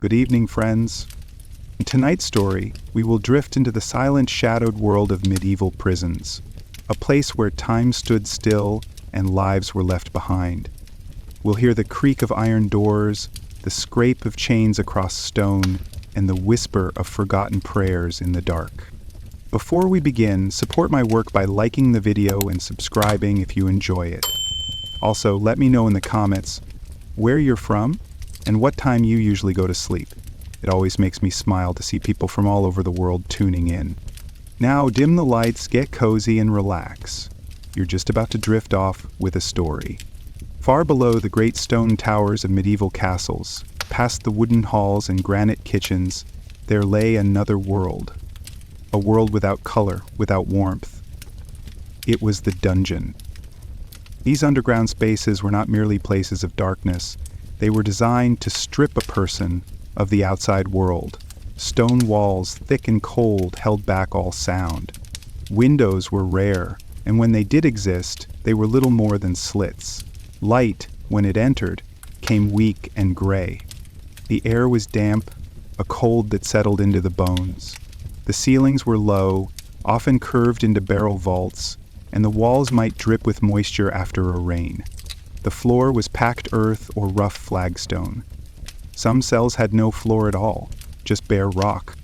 Good evening, friends. In tonight's story, we will drift into the silent, shadowed world of medieval prisons, a place where time stood still and lives were left behind. We'll hear the creak of iron doors, the scrape of chains across stone, and the whisper of forgotten prayers in the dark. Before we begin, support my work by liking the video and subscribing if you enjoy it. Also, let me know in the comments where you're from and what time you usually go to sleep. It always makes me smile to see people from all over the world tuning in. Now, dim the lights, get cozy, and relax. You're just about to drift off with a story. Far below the great stone towers of medieval castles, past the wooden halls and granite kitchens, there lay another world. A world without color, without warmth. It was the dungeon. These underground spaces were not merely places of darkness. They were designed to strip a person of the outside world. Stone walls, thick and cold, held back all sound. Windows were rare, and when they did exist, they were little more than slits. Light, when it entered, came weak and gray. The air was damp, a cold that settled into the bones. The ceilings were low, often curved into barrel vaults, and the walls might drip with moisture after a rain. The floor was packed earth or rough flagstone. Some cells had no floor at all, just bare rock.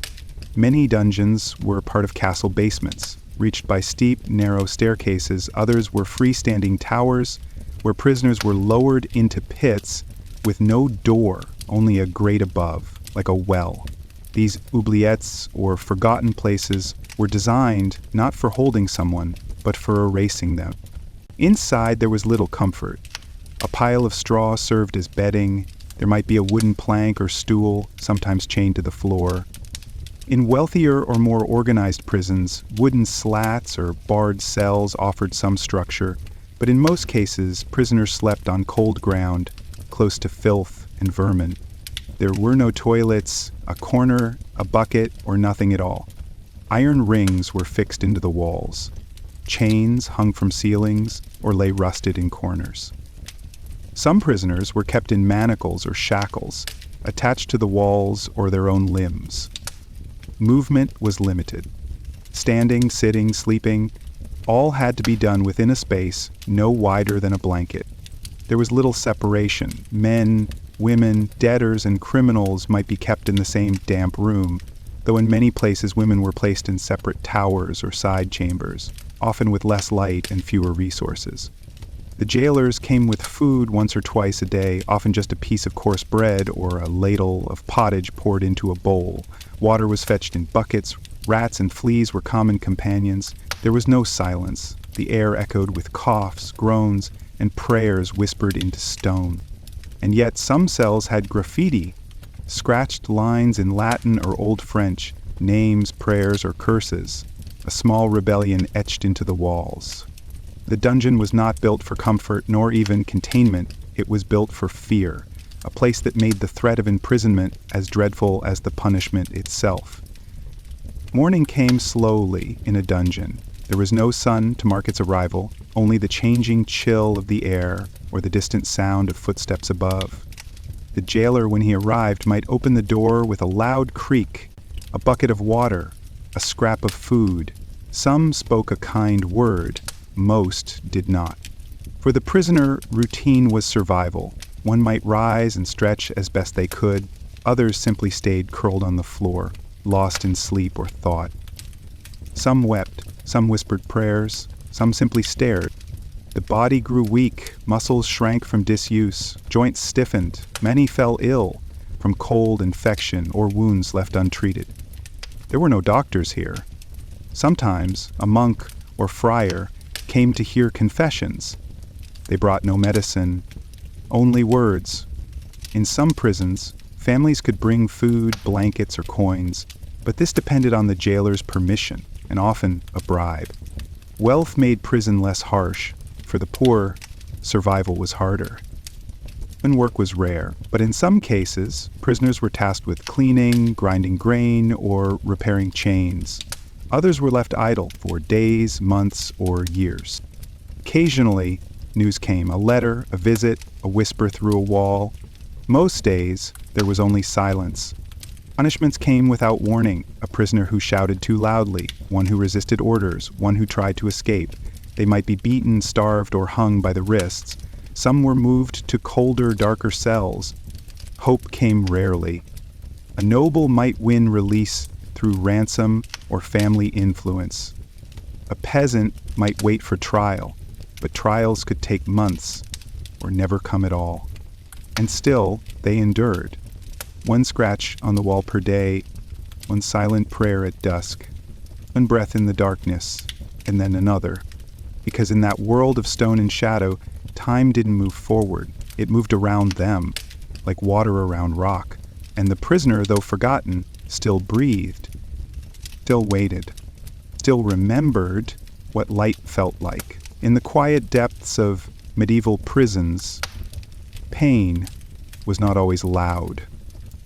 Many dungeons were part of castle basements, reached by steep, narrow staircases. Others were freestanding towers, where prisoners were lowered into pits with no door, only a grate above, like a well. These oubliettes, or forgotten places, were designed not for holding someone, but for erasing them. Inside there was little comfort. A pile of straw served as bedding. There might be a wooden plank or stool, sometimes chained to the floor. In wealthier or more organized prisons, wooden slats or barred cells offered some structure, but in most cases, prisoners slept on cold ground, close to filth and vermin. There were no toilets, a corner, a bucket, or nothing at all. Iron rings were fixed into the walls. Chains hung from ceilings or lay rusted in corners. Some prisoners were kept in manacles or shackles, attached to the walls or their own limbs. Movement was limited. Standing, sitting, sleeping, all had to be done within a space no wider than a blanket. There was little separation. Men, women, debtors, and criminals might be kept in the same damp room, though in many places women were placed in separate towers or side chambers, often with less light and fewer resources. The jailers came with food once or twice a day, often just a piece of coarse bread or a ladle of pottage poured into a bowl. Water was fetched in buckets. Rats and fleas were common companions. There was no silence. The air echoed with coughs, groans, and prayers whispered into stone. And yet some cells had graffiti, scratched lines in Latin or Old French, names, prayers, or curses, a small rebellion etched into the walls. The dungeon was not built for comfort nor even containment. It was built for fear, a place that made the threat of imprisonment as dreadful as the punishment itself. Morning came slowly in a dungeon. There was no sun to mark its arrival, only the changing chill of the air or the distant sound of footsteps above. The jailer, when he arrived, might open the door with a loud creak, a bucket of water, a scrap of food. Some spoke a kind word, most did not. For the prisoner, routine was survival. One might rise and stretch as best they could. Others simply stayed curled on the floor, lost in sleep or thought. Some wept, some whispered prayers, some simply stared. The body grew weak, muscles shrank from disuse, joints stiffened, many fell ill from cold, infection, or wounds left untreated. There were no doctors here. Sometimes a monk or friar came to hear confessions. They brought no medicine, only words. In some prisons, families could bring food, blankets, or coins, but this depended on the jailer's permission, and often a bribe. Wealth made prison less harsh. For the poor, survival was harder. And work was rare, but in some cases, prisoners were tasked with cleaning, grinding grain, or repairing chains. Others were left idle for days, months, or years. Occasionally, news came, a letter, a visit, a whisper through a wall. Most days, there was only silence. Punishments came without warning: a prisoner who shouted too loudly, one who resisted orders, one who tried to escape. They might be beaten, starved, or hung by the wrists. Some were moved to colder, darker cells. Hope came rarely. A noble might win release through ransom or family influence. A peasant might wait for trial, but trials could take months or never come at all. And still, they endured. One scratch on the wall per day, one silent prayer at dusk, one breath in the darkness, and then another. Because in that world of stone and shadow, time didn't move forward. It moved around them, like water around rock. And the prisoner, though forgotten, still breathed, still waited, still remembered what light felt like. In the quiet depths of medieval prisons, pain was not always loud.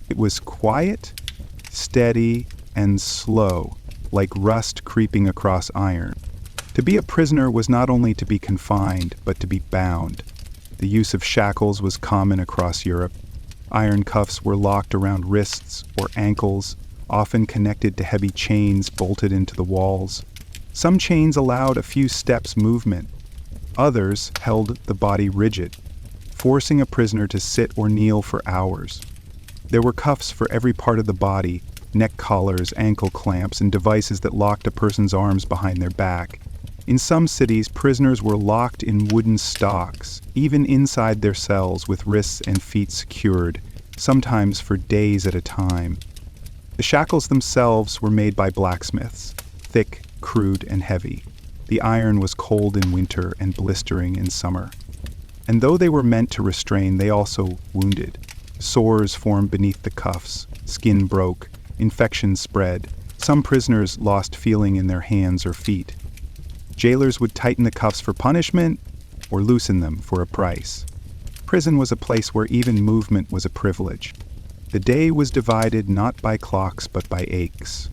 It was quiet, steady, and slow, like rust creeping across iron. To be a prisoner was not only to be confined, but to be bound. The use of shackles was common across Europe. Iron cuffs were locked around wrists or ankles, often connected to heavy chains bolted into the walls. Some chains allowed a few steps movement. Others held the body rigid, forcing a prisoner to sit or kneel for hours. There were cuffs for every part of the body: neck collars, ankle clamps, and devices that locked a person's arms behind their back. In some cities, prisoners were locked in wooden stocks, even inside their cells, with wrists and feet secured, sometimes for days at a time. The shackles themselves were made by blacksmiths, thick, crude, and heavy. The iron was cold in winter and blistering in summer. And though they were meant to restrain, they also wounded. Sores formed beneath the cuffs, skin broke, infections spread. Some prisoners lost feeling in their hands or feet. Jailers would tighten the cuffs for punishment or loosen them for a price. Prison was a place where even movement was a privilege. The day was divided not by clocks but by aches.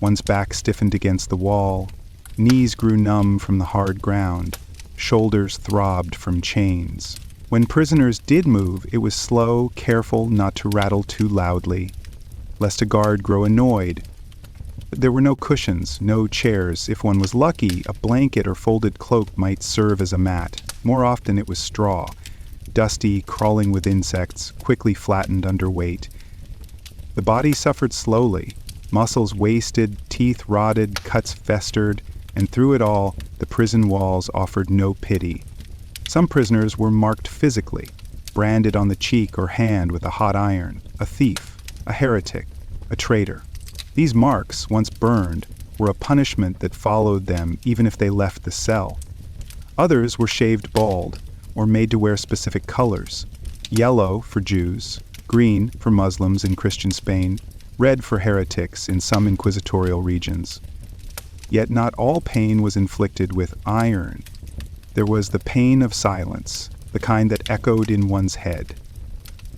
One's back stiffened against the wall, knees grew numb from the hard ground, shoulders throbbed from chains. When prisoners did move, it was slow, careful not to rattle too loudly, lest a guard grow annoyed. There were no cushions, no chairs. If one was lucky, a blanket or folded cloak might serve as a mat. More often it was straw, dusty, crawling with insects, quickly flattened under weight. The body suffered slowly. Muscles wasted, teeth rotted, cuts festered, and through it all, the prison walls offered no pity. Some prisoners were marked physically, branded on the cheek or hand with a hot iron: a thief, a heretic, a traitor. These marks, once burned, were a punishment that followed them even if they left the cell. Others were shaved bald, or made to wear specific colors: yellow for Jews, green for Muslims in Christian Spain, red for heretics in some inquisitorial regions. Yet not all pain was inflicted with iron. There was the pain of silence, the kind that echoed in one's head,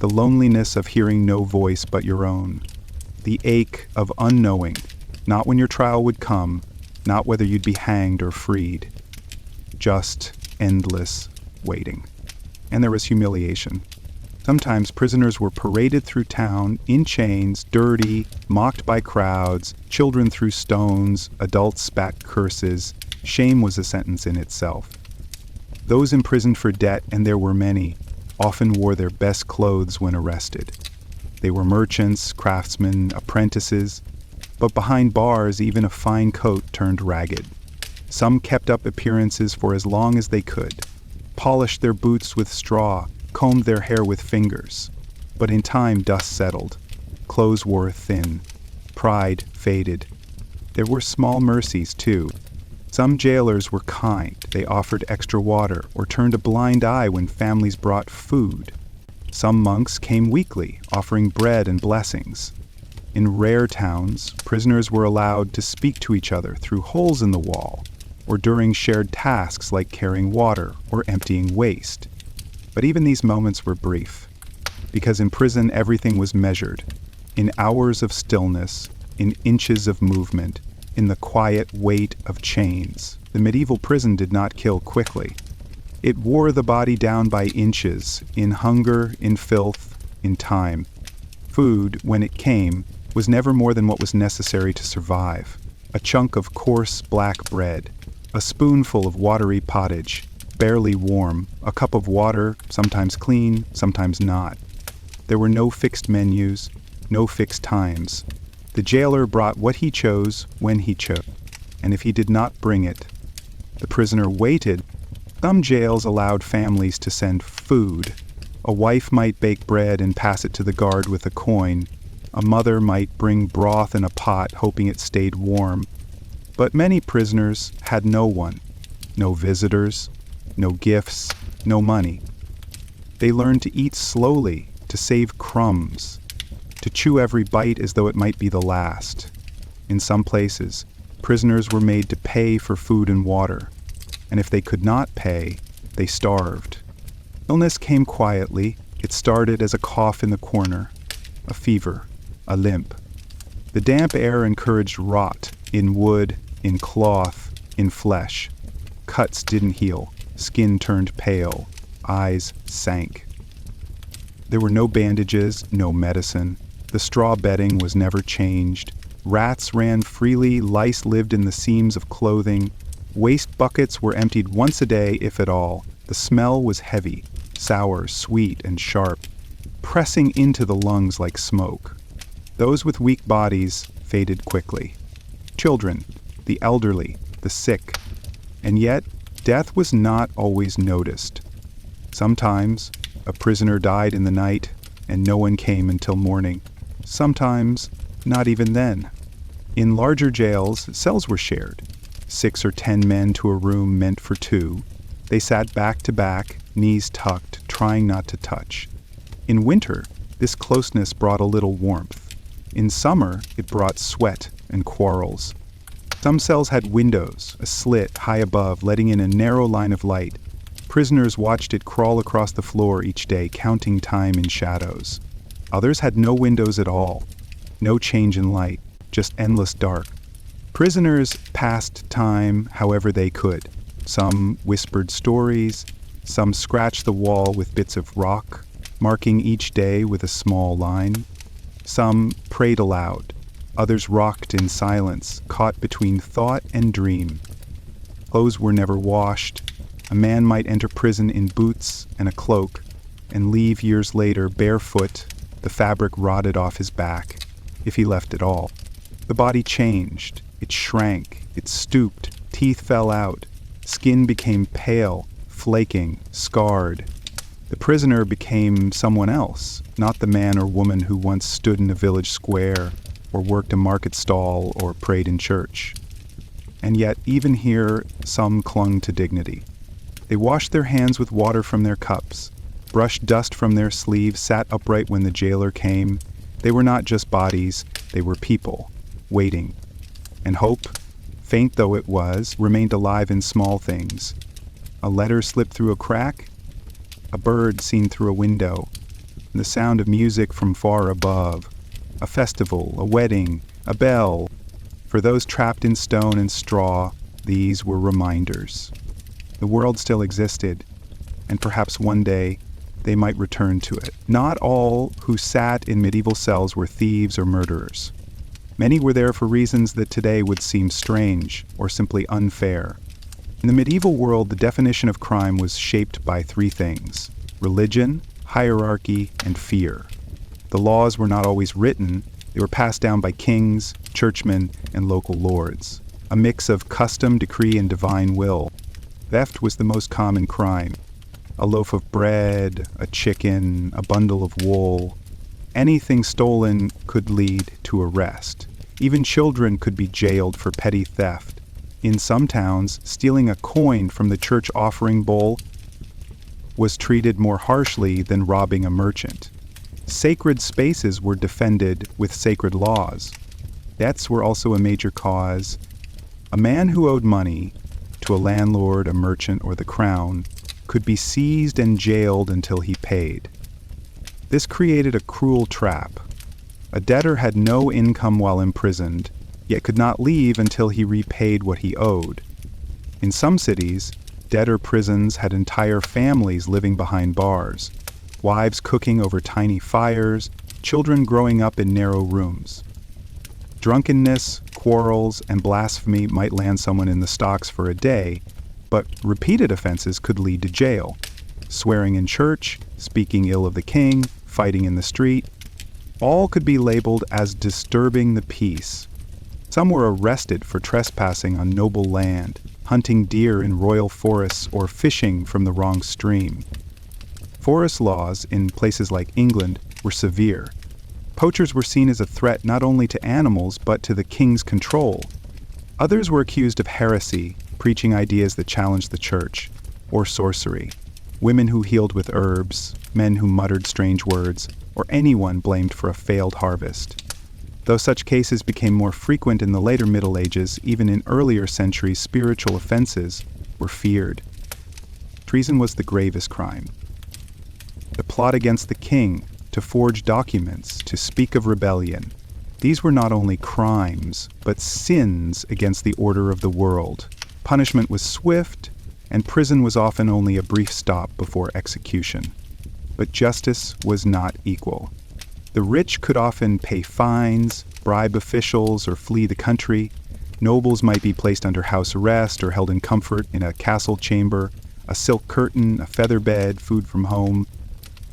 the loneliness of hearing no voice but your own, the ache of unknowing, not when your trial would come, not whether you'd be hanged or freed, just endless waiting. And there was humiliation. Sometimes prisoners were paraded through town in chains, dirty, mocked by crowds. Children threw stones, adults spat curses. Shame was a sentence in itself. Those imprisoned for debt, and there were many, often wore their best clothes when arrested. They were merchants, craftsmen, apprentices, but behind bars even a fine coat turned ragged. Some kept up appearances for as long as they could, polished their boots with straw, combed their hair with fingers. But in time dust settled, clothes wore thin, pride faded. There were small mercies too. Some jailers were kind. They offered extra water or turned a blind eye when families brought food. Some monks came weekly, offering bread and blessings. In rare towns, prisoners were allowed to speak to each other through holes in the wall, or during shared tasks like carrying water or emptying waste. But even these moments were brief, because in prison everything was measured, in hours of stillness, in inches of movement, in the quiet weight of chains. The medieval prison did not kill quickly. It wore the body down by inches, in hunger, in filth, in time. Food, when it came, was never more than what was necessary to survive. A chunk of coarse black bread, a spoonful of watery pottage, barely warm, a cup of water, sometimes clean, sometimes not. There were no fixed menus, no fixed times. The jailer brought what he chose when he chose, and if he did not bring it, the prisoner waited. Some jails allowed families to send food. A wife might bake bread and pass it to the guard with a coin. A mother might bring broth in a pot, hoping it stayed warm. But many prisoners had no one, no visitors, no gifts, no money. They learned to eat slowly, to save crumbs, to chew every bite as though it might be the last. In some places, prisoners were made to pay for food and water, and if they could not pay, they starved. Illness came quietly. It started as a cough in the corner, a fever, a limp. The damp air encouraged rot in wood, in cloth, in flesh. Cuts didn't heal. Skin turned pale. Eyes sank. There were no bandages, no medicine. The straw bedding was never changed. Rats ran freely. Lice lived in the seams of clothing. Waste buckets were emptied once a day, if at all. The smell was heavy, sour, sweet, and sharp, pressing into the lungs like smoke. Those with weak bodies faded quickly. Children, the elderly, the sick. And yet, death was not always noticed. Sometimes, a prisoner died in the night, and no one came until morning. Sometimes, not even then. In larger jails, cells were shared. 6 or 10 men to a room meant for 2. They sat back to back, knees tucked, trying not to touch. In winter, this closeness brought a little warmth. In summer, it brought sweat and quarrels. Some cells had windows, a slit high above, letting in a narrow line of light. Prisoners watched it crawl across the floor each day, counting time in shadows. Others had no windows at all, no change in light, just endless dark. Prisoners passed time however they could. Some whispered stories, some scratched the wall with bits of rock, marking each day with a small line. Some prayed aloud, others rocked in silence, caught between thought and dream. Clothes were never washed. A man might enter prison in boots and a cloak, and leave years later barefoot, the fabric rotted off his back, if he left at all. The body changed, it shrank, it stooped, teeth fell out, skin became pale, flaking, scarred. The prisoner became someone else, not the man or woman who once stood in a village square, or worked a market stall, or prayed in church. And yet, even here, some clung to dignity. They washed their hands with water from their cups, brushed dust from their sleeves, sat upright when the jailer came. They were not just bodies, they were people, waiting. And hope, faint though it was, remained alive in small things. A letter slipped through a crack, a bird seen through a window, the sound of music from far above, a festival, a wedding, a bell. For those trapped in stone and straw, these were reminders. The world still existed, and perhaps one day they might return to it. Not all who sat in medieval cells were thieves or murderers. Many were there for reasons that today would seem strange or simply unfair. In the medieval world, the definition of crime was shaped by 3 things: religion, hierarchy, and fear. The laws were not always written. They were passed down by kings, churchmen, and local lords. A mix of custom, decree, and divine will. Theft was the most common crime. A loaf of bread, a chicken, a bundle of wool. Anything stolen could lead to arrest. Even children could be jailed for petty theft. In some towns, stealing a coin from the church offering bowl was treated more harshly than robbing a merchant. Sacred spaces were defended with sacred laws. Debts were also a major cause. A man who owed money to a landlord, a merchant, or the crown could be seized and jailed until he paid. This created a cruel trap. A debtor had no income while imprisoned, yet could not leave until he repaid what he owed. In some cities, debtor prisons had entire families living behind bars. wives cooking over tiny fires, children growing up in narrow rooms. Drunkenness, quarrels, and blasphemy might land someone in the stocks for a day, but repeated offenses could lead to jail. Swearing in church, speaking ill of the king, fighting in the street, all could be labeled as disturbing the peace. Some were arrested for trespassing on noble land, hunting deer in royal forests, or fishing from the wrong stream. Forest laws in places like England were severe. Poachers were seen as a threat not only to animals but to the king's control. Others were accused of heresy, preaching ideas that challenged the church, or sorcery. Women who healed with herbs, men who muttered strange words, or anyone blamed for a failed harvest. Though such cases became more frequent in the later Middle Ages, even in earlier centuries, spiritual offenses were feared. Treason was the gravest crime. The plot against the king, to forge documents, to speak of rebellion. These were not only crimes, but sins against the order of the world. Punishment was swift, and prison was often only a brief stop before execution. But justice was not equal. The rich could often pay fines, bribe officials, or flee the country. Nobles might be placed under house arrest or held in comfort in a castle chamber, a silk curtain, a feather bed, food from home.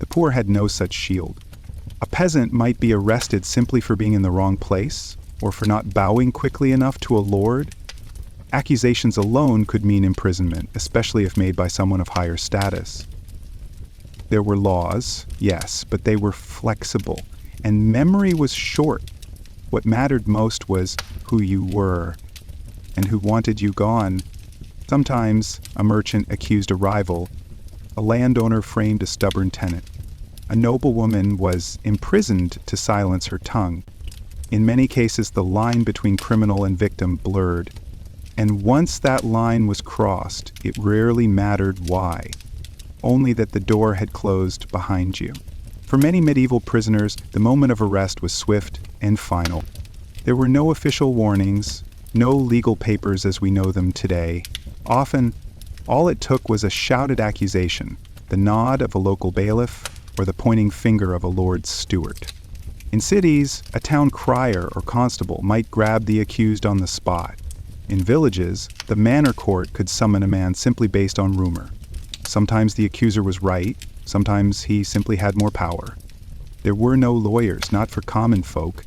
The poor had no such shield. A peasant might be arrested simply for being in the wrong place, or for not bowing quickly enough to a lord. Accusations alone could mean imprisonment, especially if made by someone of higher status. There were laws, yes, but they were flexible, and memory was short. What mattered most was who you were, and who wanted you gone. Sometimes a merchant accused a rival, a landowner framed a stubborn tenant. A noblewoman was imprisoned to silence her tongue. In many cases, the line between criminal and victim blurred. And once that line was crossed, it rarely mattered why, only that the door had closed behind you. For many medieval prisoners, the moment of arrest was swift and final. There were no official warnings, no legal papers as we know them today. Often, all it took was a shouted accusation, the nod of a local bailiff, or the pointing finger of a lord's steward. In cities, a town crier or constable might grab the accused on the spot. In villages, the manor court could summon a man simply based on rumor. Sometimes the accuser was right, sometimes he simply had more power. There were no lawyers, not for common folk.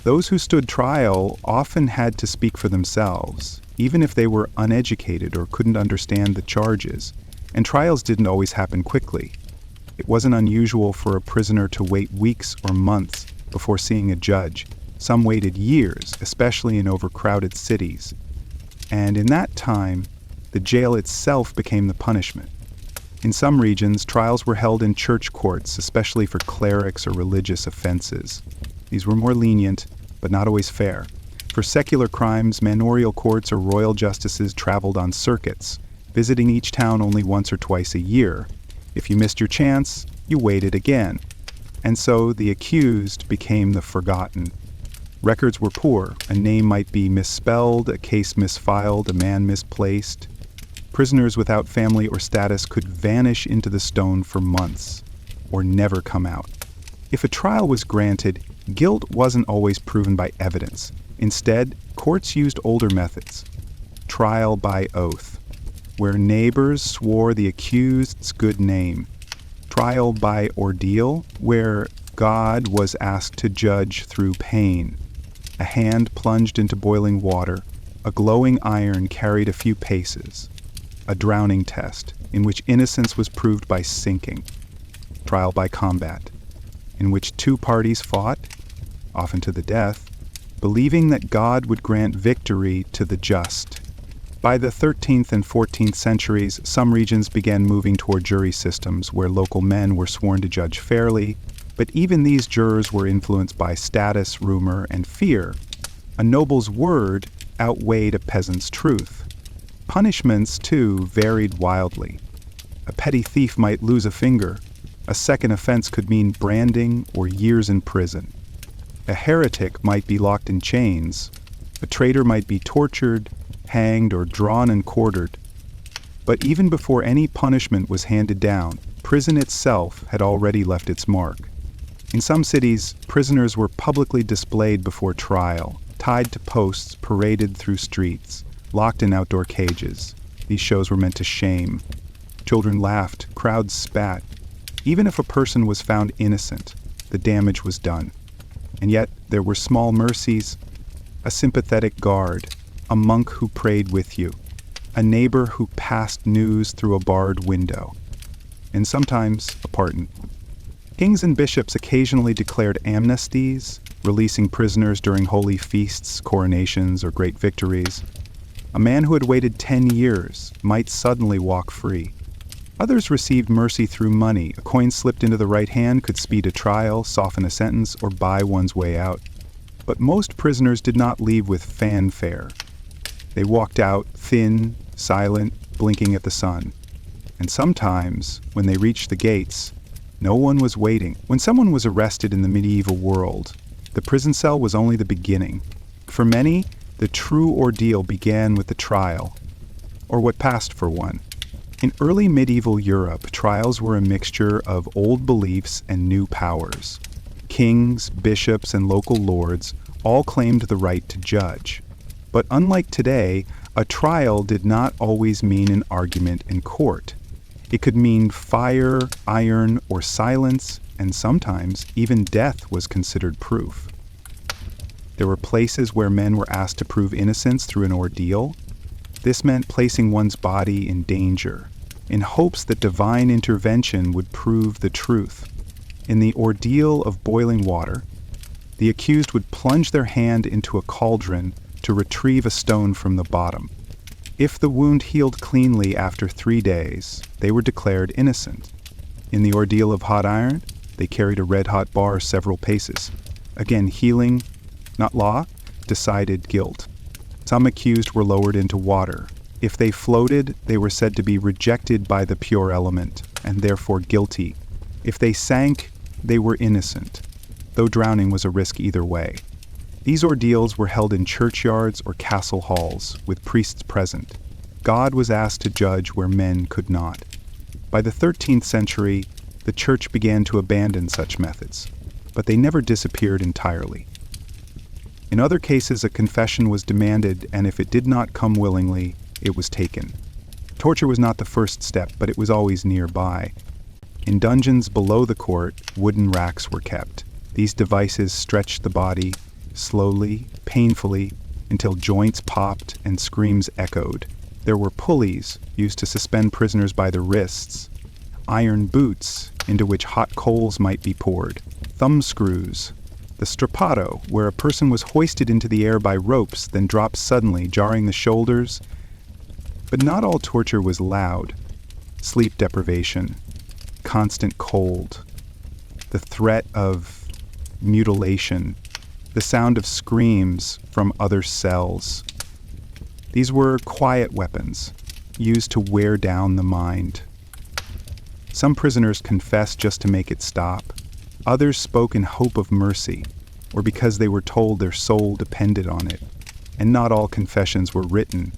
Those who stood trial often had to speak for themselves, even if they were uneducated or couldn't understand the charges, and trials didn't always happen quickly. It wasn't unusual for a prisoner to wait weeks or months before seeing a judge. Some waited years, especially in overcrowded cities. And in that time, the jail itself became the punishment. In some regions, trials were held in church courts, especially for clerics or religious offenses. These were more lenient, but not always fair. For secular crimes, manorial courts or royal justices traveled on circuits, visiting each town only once or twice a year. If you missed your chance, you waited again. And so the accused became the forgotten. Records were poor. A name might be misspelled, a case misfiled, a man misplaced. Prisoners without family or status could vanish into the stone for months, or never come out. If a trial was granted, guilt wasn't always proven by evidence. Instead, courts used older methods. Trial by oath, where neighbors swore the accused's good name. Trial by ordeal, where God was asked to judge through pain. A hand plunged into boiling water, a glowing iron carried a few paces. A drowning test, in which innocence was proved by sinking. Trial by combat, in which two parties fought, often to the death, believing that God would grant victory to the just. By the 13th and 14th centuries, some regions began moving toward jury systems where local men were sworn to judge fairly, but even these jurors were influenced by status, rumor, and fear. A noble's word outweighed a peasant's truth. Punishments, too, varied wildly. A petty thief might lose a finger. A second offense could mean branding or years in prison. A heretic might be locked in chains. A traitor might be tortured, hanged, or drawn and quartered. But even before any punishment was handed down, prison itself had already left its mark. In some cities, prisoners were publicly displayed before trial, tied to posts, paraded through streets, locked in outdoor cages. These shows were meant to shame. Children laughed, crowds spat. Even if a person was found innocent, the damage was done. And yet, there were small mercies: a sympathetic guard, a monk who prayed with you, a neighbor who passed news through a barred window, and sometimes a pardon. Kings and bishops occasionally declared amnesties, releasing prisoners during holy feasts, coronations, or great victories. A man who had waited 10 years might suddenly walk free. Others received mercy through money. A coin slipped into the right hand could speed a trial, soften a sentence, or buy one's way out. But most prisoners did not leave with fanfare. They walked out, thin, silent, blinking at the sun. And sometimes, when they reached the gates, no one was waiting. When someone was arrested in the medieval world, the prison cell was only the beginning. For many, the true ordeal began with the trial, or what passed for one. In early medieval Europe, trials were a mixture of old beliefs and new powers. Kings, bishops, and local lords all claimed the right to judge. But unlike today, a trial did not always mean an argument in court. It could mean fire, iron, or silence, and sometimes even death was considered proof. There were places where men were asked to prove innocence through an ordeal. This meant placing one's body in danger, in hopes that divine intervention would prove the truth. In the ordeal of boiling water, the accused would plunge their hand into a cauldron to retrieve a stone from the bottom. If the wound healed cleanly after 3 days, they were declared innocent. In the ordeal of hot iron, they carried a red-hot bar several paces. Again, healing, not law, decided guilt. Some accused were lowered into water. If they floated, they were said to be rejected by the pure element, and therefore guilty. If they sank, they were innocent, though drowning was a risk either way. These ordeals were held in churchyards or castle halls, with priests present. God was asked to judge where men could not. By the 13th century, the church began to abandon such methods, but they never disappeared entirely. In other cases, a confession was demanded, and if it did not come willingly, it was taken. Torture was not the first step, but it was always nearby. In dungeons below the court, wooden racks were kept. These devices stretched the body, slowly, painfully, until joints popped and screams echoed. There were pulleys used to suspend prisoners by the wrists, iron boots into which hot coals might be poured, thumb screws, the strappato, where a person was hoisted into the air by ropes, then dropped suddenly, jarring the shoulders. But not all torture was loud. Sleep deprivation, constant cold, the threat of mutilation, the sound of screams from other cells. These were quiet weapons, used to wear down the mind. Some prisoners confessed just to make it stop. Others spoke in hope of mercy, or because they were told their soul depended on it. And not all confessions were written.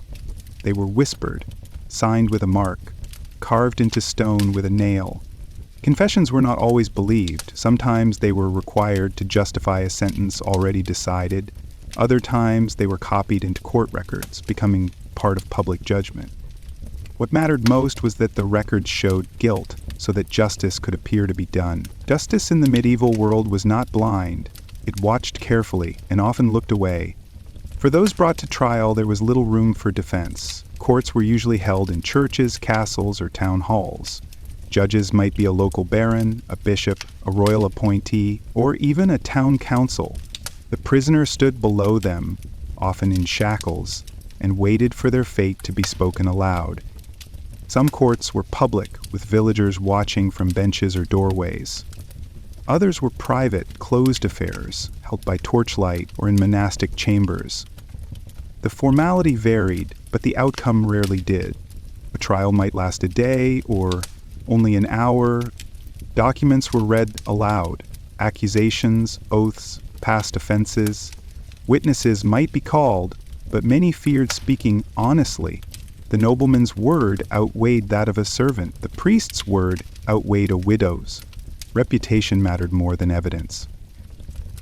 They were whispered, signed with a mark, carved into stone with a nail. Confessions were not always believed. Sometimes they were required to justify a sentence already decided. Other times they were copied into court records, becoming part of public judgment. What mattered most was that the records showed guilt, so that justice could appear to be done. Justice in the medieval world was not blind. It watched carefully and often looked away. For those brought to trial, there was little room for defense. Courts were usually held in churches, castles, or town halls. Judges might be a local baron, a bishop, a royal appointee, or even a town council. The prisoner stood below them, often in shackles, and waited for their fate to be spoken aloud. Some courts were public, with villagers watching from benches or doorways. Others were private, closed affairs, held by torchlight or in monastic chambers. The formality varied, but the outcome rarely did. A trial might last a day or only an hour. Documents were read aloud, accusations, oaths, past offenses. Witnesses might be called, but many feared speaking honestly. The nobleman's word outweighed that of a servant. The priest's word outweighed a widow's. Reputation mattered more than evidence.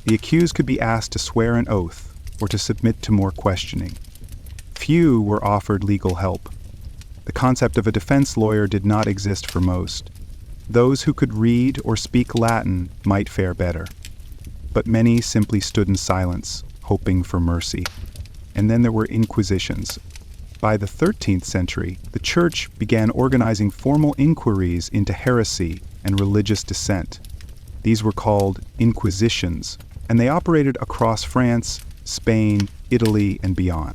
The accused could be asked to swear an oath or to submit to more questioning. Few were offered legal help. The concept of a defense lawyer did not exist for most. Those who could read or speak Latin might fare better. But many simply stood in silence, hoping for mercy. And then there were inquisitions. By the 13th century, the Church began organizing formal inquiries into heresy and religious dissent. These were called inquisitions, and they operated across France, Spain, Italy, and beyond.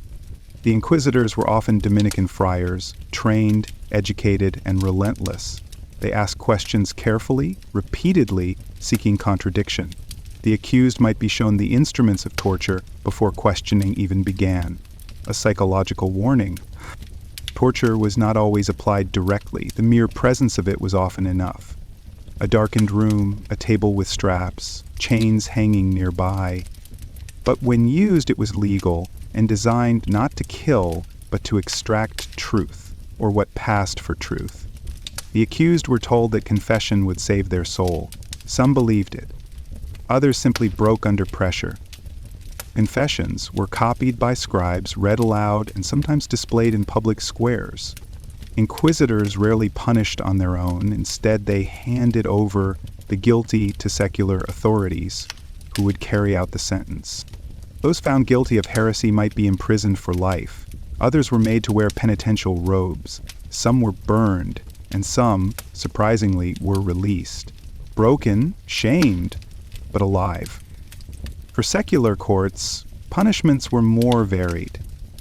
The inquisitors were often Dominican friars, trained, educated, and relentless. They asked questions carefully, repeatedly, seeking contradiction. The accused might be shown the instruments of torture before questioning even began. A psychological warning. Torture was not always applied directly. The mere presence of it was often enough. A darkened room, a table with straps, chains hanging nearby. But when used, it was legal and designed not to kill, but to extract truth, or what passed for truth. The accused were told that confession would save their soul. Some believed it. Others simply broke under pressure. Confessions were copied by scribes, read aloud, and sometimes displayed in public squares. Inquisitors rarely punished on their own. Instead, they handed over the guilty to secular authorities, who would carry out the sentence. Those found guilty of heresy might be imprisoned for life. Others were made to wear penitential robes. Some were burned, and some, surprisingly, were released. Broken, shamed, but alive. For secular courts, punishments were more varied.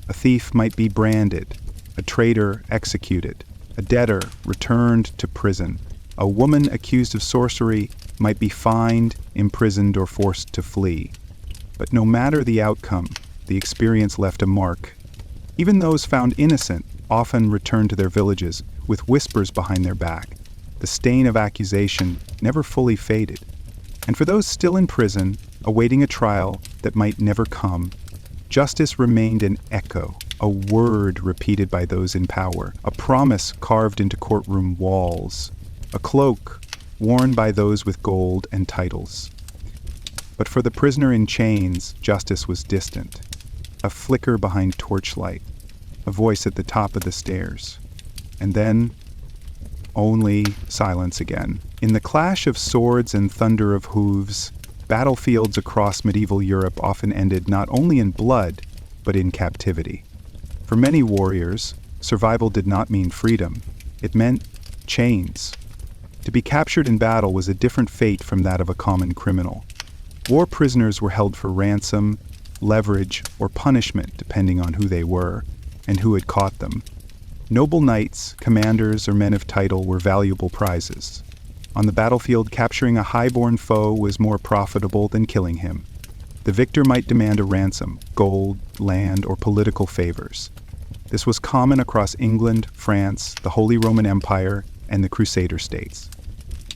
A thief might be branded, a traitor executed, a debtor returned to prison. A woman accused of sorcery might be fined, imprisoned, or forced to flee. But no matter the outcome, the experience left a mark. Even those found innocent often returned to their villages with whispers behind their back. The stain of accusation never fully faded. And for those still in prison, awaiting a trial that might never come, justice remained an echo, a word repeated by those in power, a promise carved into courtroom walls, a cloak worn by those with gold and titles. But for the prisoner in chains, justice was distant, a flicker behind torchlight, a voice at the top of the stairs. And then, only silence again. In the clash of swords and thunder of hooves, battlefields across medieval Europe often ended not only in blood, but in captivity. For many warriors, survival did not mean freedom. It meant chains. To be captured in battle was a different fate from that of a common criminal. War prisoners were held for ransom, leverage, or punishment, depending on who they were and who had caught them. Noble knights, commanders, or men of title were valuable prizes. On the battlefield, capturing a high-born foe was more profitable than killing him. The victor might demand a ransom, gold, land, or political favors. This was common across England, France, the Holy Roman Empire, and the Crusader states.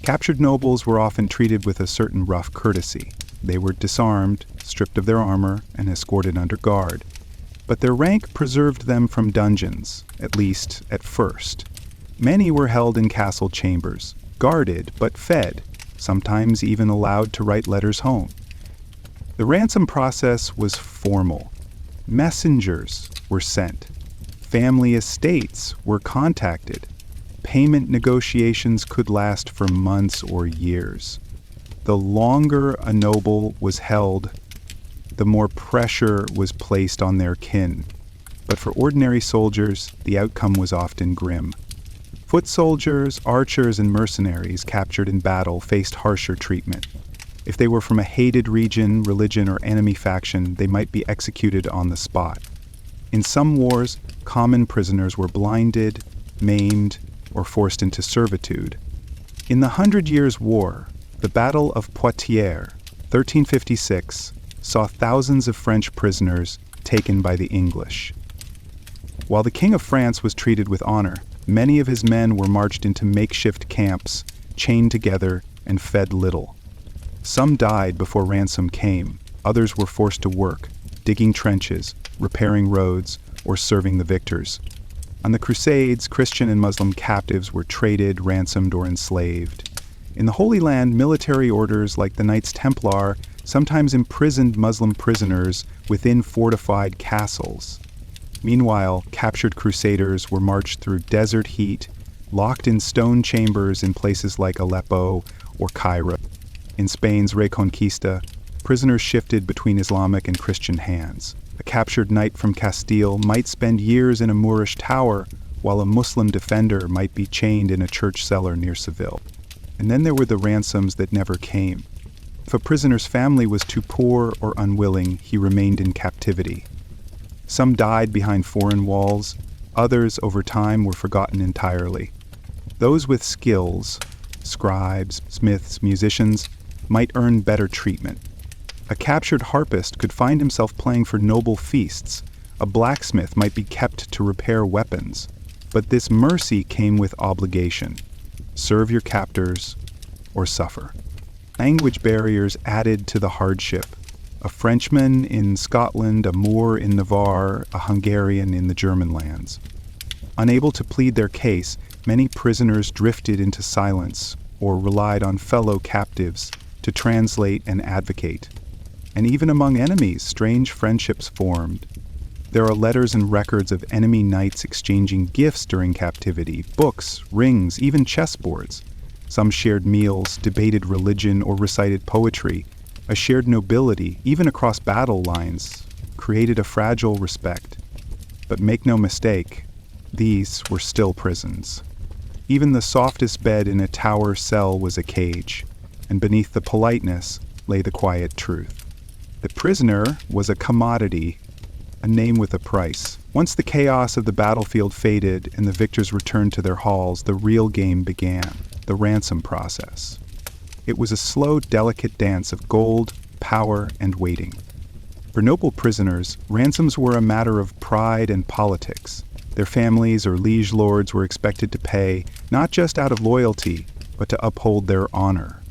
Captured nobles were often treated with a certain rough courtesy. They were disarmed, stripped of their armor, and escorted under guard. But their rank preserved them from dungeons, at least at first. Many were held in castle chambers, guarded but fed, sometimes even allowed to write letters home. The ransom process was formal. Messengers were sent. Family estates were contacted. Payment negotiations could last for months or years. The longer a noble was held, the more pressure was placed on their kin. But for ordinary soldiers, the outcome was often grim. Foot soldiers, archers, and mercenaries captured in battle faced harsher treatment. If they were from a hated region, religion, or enemy faction, they might be executed on the spot. In some wars, common prisoners were blinded, maimed, or forced into servitude. In the 100 Years' War, the Battle of Poitiers, 1356, saw thousands of French prisoners taken by the English. While the King of France was treated with honor, many of his men were marched into makeshift camps, chained together, and fed little. Some died before ransom came. Others were forced to work, digging trenches, repairing roads, or serving the victors. On the Crusades, Christian and Muslim captives were traded, ransomed, or enslaved. In the Holy Land, military orders like the Knights Templar sometimes imprisoned Muslim prisoners within fortified castles. Meanwhile, captured crusaders were marched through desert heat, locked in stone chambers in places like Aleppo or Cairo. In Spain's Reconquista, prisoners shifted between Islamic and Christian hands. A captured knight from Castile might spend years in a Moorish tower, while a Muslim defender might be chained in a church cellar near Seville. And then there were the ransoms that never came. If a prisoner's family was too poor or unwilling, he remained in captivity. Some died behind foreign walls, others over time were forgotten entirely. Those with skills, scribes, smiths, musicians, might earn better treatment. A captured harpist could find himself playing for noble feasts. A blacksmith might be kept to repair weapons. But this mercy came with obligation. Serve your captors or suffer. Language barriers added to the hardship. A Frenchman in Scotland, a Moor in Navarre, a Hungarian in the German lands. Unable to plead their case, many prisoners drifted into silence or relied on fellow captives to translate and advocate. And even among enemies, strange friendships formed. There are letters and records of enemy knights exchanging gifts during captivity, books, rings, even chessboards. Some shared meals, debated religion, or recited poetry. A shared nobility, even across battle lines, created a fragile respect. But make no mistake, these were still prisons. Even the softest bed in a tower cell was a cage, and beneath the politeness lay the quiet truth. The prisoner was a commodity, a name with a price. Once the chaos of the battlefield faded and the victors returned to their halls, the real game began, the ransom process. It was a slow, delicate dance of gold, power, and waiting. For noble prisoners, ransoms were a matter of pride and politics. Their families or liege lords were expected to pay, not just out of loyalty, but to uphold their honor.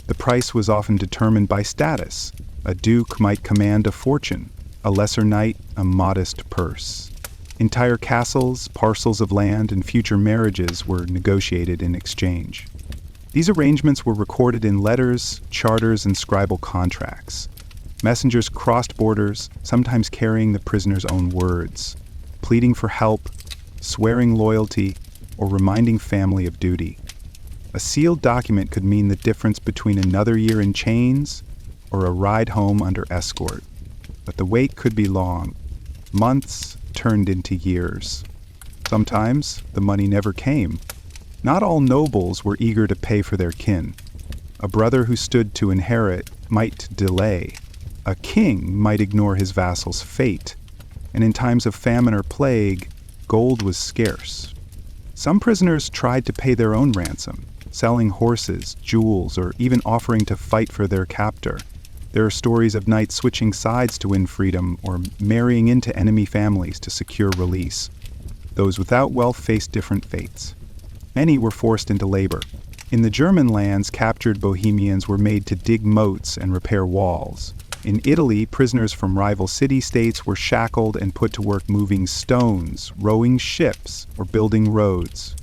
The price was often determined by status. A duke might command a fortune, a lesser knight a modest purse. Entire castles, parcels of land, and future marriages were negotiated in exchange. These arrangements were recorded in letters, charters, and scribal contracts. Messengers crossed borders, sometimes carrying the prisoner's own words, pleading for help, swearing loyalty, or reminding family of duty. A sealed document could mean the difference between another year in chains or a ride home under escort. But the wait could be long. Months turned into years. Sometimes the money never came. Not all nobles were eager to pay for their kin. A brother who stood to inherit might delay. A king might ignore his vassal's fate. And in times of famine or plague, gold was scarce. Some prisoners tried to pay their own ransom, selling horses, jewels, or even offering to fight for their captor. There are stories of knights switching sides to win freedom or marrying into enemy families to secure release. Those without wealth faced different fates. Many were forced into labor. In the German lands, captured Bohemians were made to dig moats and repair walls. In Italy, prisoners from rival city-states were shackled and put to work moving stones, rowing ships, or building roads.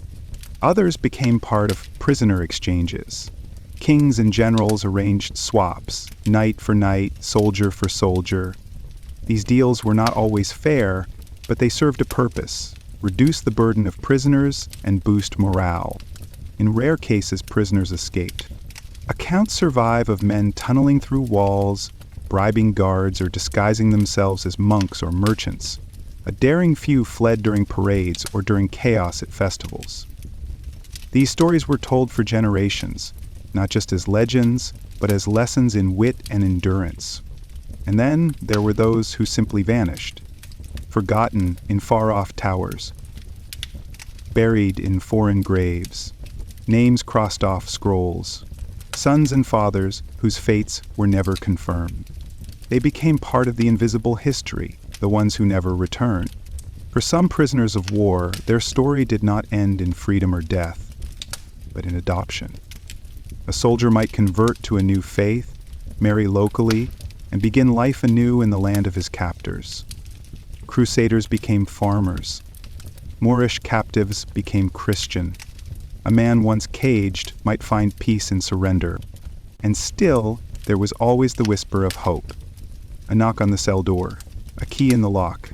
Others became part of prisoner exchanges. Kings and generals arranged swaps, knight for knight, soldier for soldier. These deals were not always fair, but they served a purpose: reduce the burden of prisoners and boost morale. In rare cases, prisoners escaped. Accounts survive of men tunneling through walls, bribing guards, or disguising themselves as monks or merchants. A daring few fled during parades or during chaos at festivals. These stories were told for generations, not just as legends, but as lessons in wit and endurance. And then there were those who simply vanished, forgotten in far-off towers, buried in foreign graves, names crossed off scrolls, sons and fathers whose fates were never confirmed. They became part of the invisible history, the ones who never returned. For some prisoners of war, their story did not end in freedom or death, but in adoption. A soldier might convert to a new faith, marry locally, and begin life anew in the land of his captors. Crusaders became farmers. Moorish captives became Christian. A man once caged might find peace in surrender. And still, there was always the whisper of hope. A knock on the cell door, a key in the lock,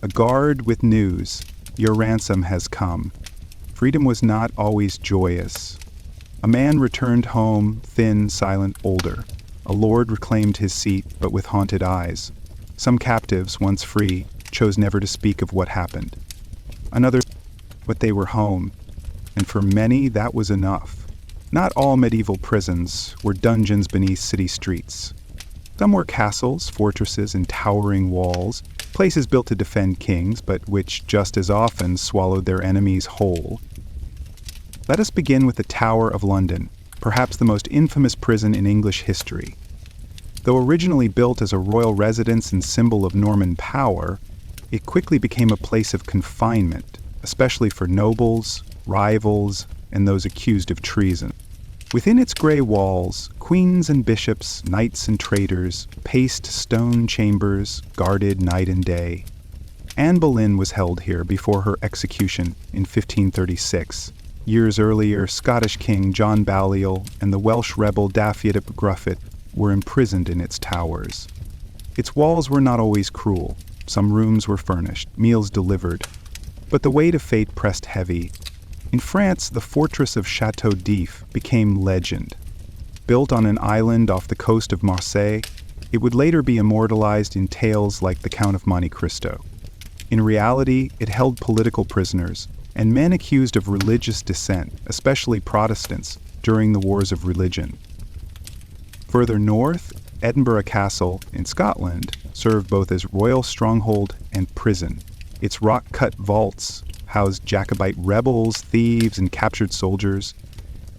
a guard with news: your ransom has come. Freedom was not always joyous. A man returned home, thin, silent, older. A lord reclaimed his seat, but with haunted eyes. Some captives, once free, chose never to speak of what happened. Another, but they were home, and for many that was enough. Not all medieval prisons were dungeons beneath city streets. Some were castles, fortresses, and towering walls, places built to defend kings, but which just as often swallowed their enemies whole. Let us begin with the Tower of London, perhaps the most infamous prison in English history. Though originally built as a royal residence and symbol of Norman power, it quickly became a place of confinement, especially for nobles, rivals, and those accused of treason. Within its gray walls, queens and bishops, knights and traitors, paced stone chambers, guarded night and day. Anne Boleyn was held here before her execution in 1536. Years earlier, Scottish King John Balliol and the Welsh rebel Dafydd ap Gruffydd were imprisoned in its towers. Its walls were not always cruel. Some rooms were furnished, meals delivered. But the weight of fate pressed heavy. In France, the fortress of Château d'If became legend. Built on an island off the coast of Marseille, it would later be immortalized in tales like The Count of Monte Cristo. In reality, it held political prisoners and men accused of religious dissent, especially Protestants, during the Wars of Religion. Further north, Edinburgh Castle in Scotland served both as royal stronghold and prison. Its rock-cut vaults housed Jacobite rebels, thieves, and captured soldiers,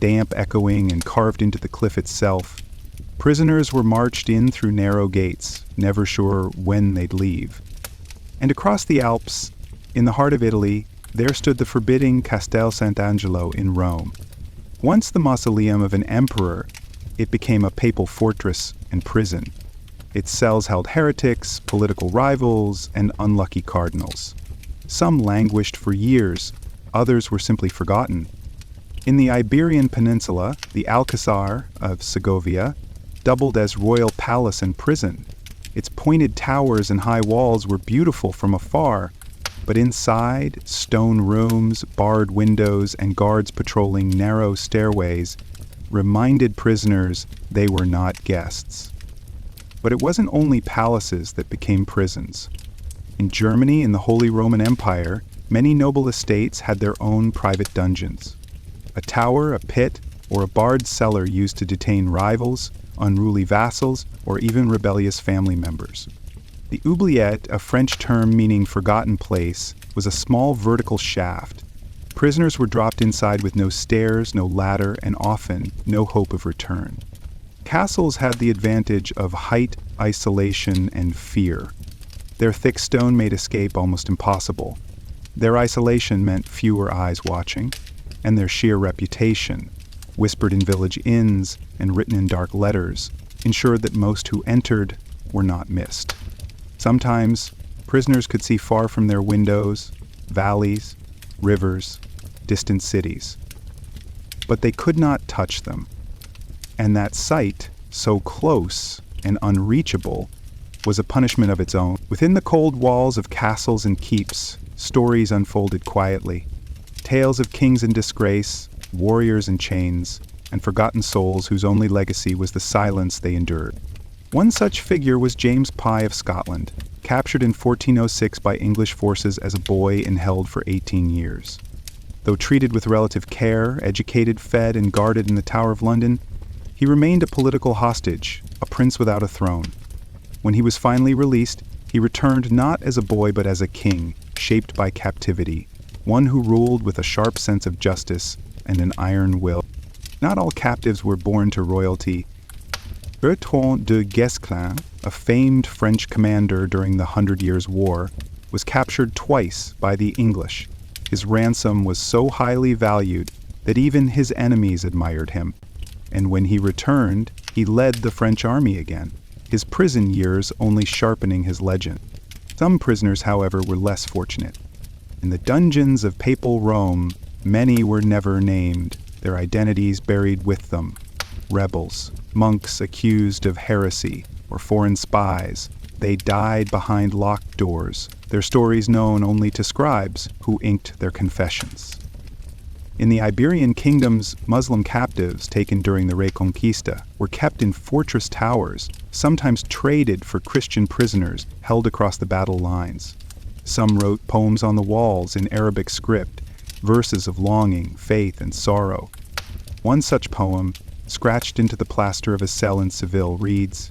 damp, echoing, and carved into the cliff itself. Prisoners were marched in through narrow gates, never sure when they'd leave. And across the Alps, in the heart of Italy, there stood the forbidding Castel Sant'Angelo in Rome. Once the mausoleum of an emperor, it became a papal fortress and prison. Its cells held heretics, political rivals, and unlucky cardinals. Some languished for years, others were simply forgotten. In the Iberian Peninsula, the Alcazar of Segovia doubled as royal palace and prison. Its pointed towers and high walls were beautiful from afar, but inside, stone rooms, barred windows, and guards patrolling narrow stairways reminded prisoners they were not guests. But it wasn't only palaces that became prisons. In Germany and the Holy Roman Empire, many noble estates had their own private dungeons. A tower, a pit, or a barred cellar used to detain rivals, unruly vassals, or even rebellious family members. The oubliette, a French term meaning forgotten place, was a small vertical shaft. Prisoners were dropped inside with no stairs, no ladder, and often no hope of return. Castles had the advantage of height, isolation, and fear. Their thick stone made escape almost impossible. Their isolation meant fewer eyes watching, and their sheer reputation, whispered in village inns and written in dark letters, ensured that most who entered were not missed. Sometimes, prisoners could see far from their windows, valleys, rivers, distant cities. But they could not touch them. And that sight, so close and unreachable, was a punishment of its own. Within the cold walls of castles and keeps, stories unfolded quietly. Tales of kings in disgrace, warriors in chains, and forgotten souls whose only legacy was the silence they endured. One such figure was James Pye of Scotland, captured in 1406 by English forces as a boy and held for 18 years. Though treated with relative care, educated, fed, and guarded in the Tower of London, he remained a political hostage, a prince without a throne. When he was finally released, he returned not as a boy but as a king, shaped by captivity, one who ruled with a sharp sense of justice and an iron will. Not all captives were born to royalty. Bertrand de Guesclin, a famed French commander during the 100 Years' War, was captured twice by the English. His ransom was so highly valued that even his enemies admired him. And when he returned, he led the French army again, his prison years only sharpening his legend. Some prisoners, however, were less fortunate. In the dungeons of papal Rome, many were never named, their identities buried with them. Rebels, monks accused of heresy, or foreign spies, they died behind locked doors, their stories known only to scribes who inked their confessions. In the Iberian kingdoms, Muslim captives taken during the Reconquista were kept in fortress towers, sometimes traded for Christian prisoners held across the battle lines. Some wrote poems on the walls in Arabic script, verses of longing, faith, and sorrow. One such poem, scratched into the plaster of a cell in Seville, reads,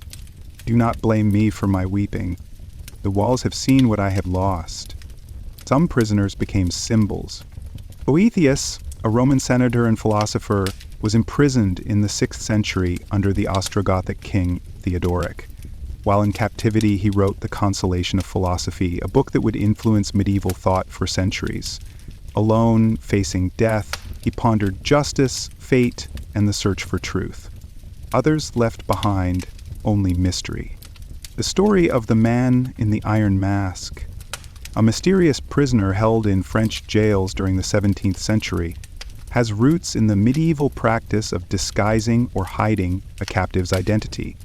"Do not blame me for my weeping. The walls have seen what I have lost." Some prisoners became symbols. Boethius, a Roman senator and philosopher, was imprisoned in the 6th century under the Ostrogothic king Theodoric. While in captivity, he wrote The Consolation of Philosophy, a book that would influence medieval thought for centuries. Alone, facing death, he pondered justice, fate, and the search for truth. Others left behind only mystery. The story of the man in the iron mask. A mysterious prisoner held in French jails during the 17th century has roots in the medieval practice of disguising or hiding a captive's identity.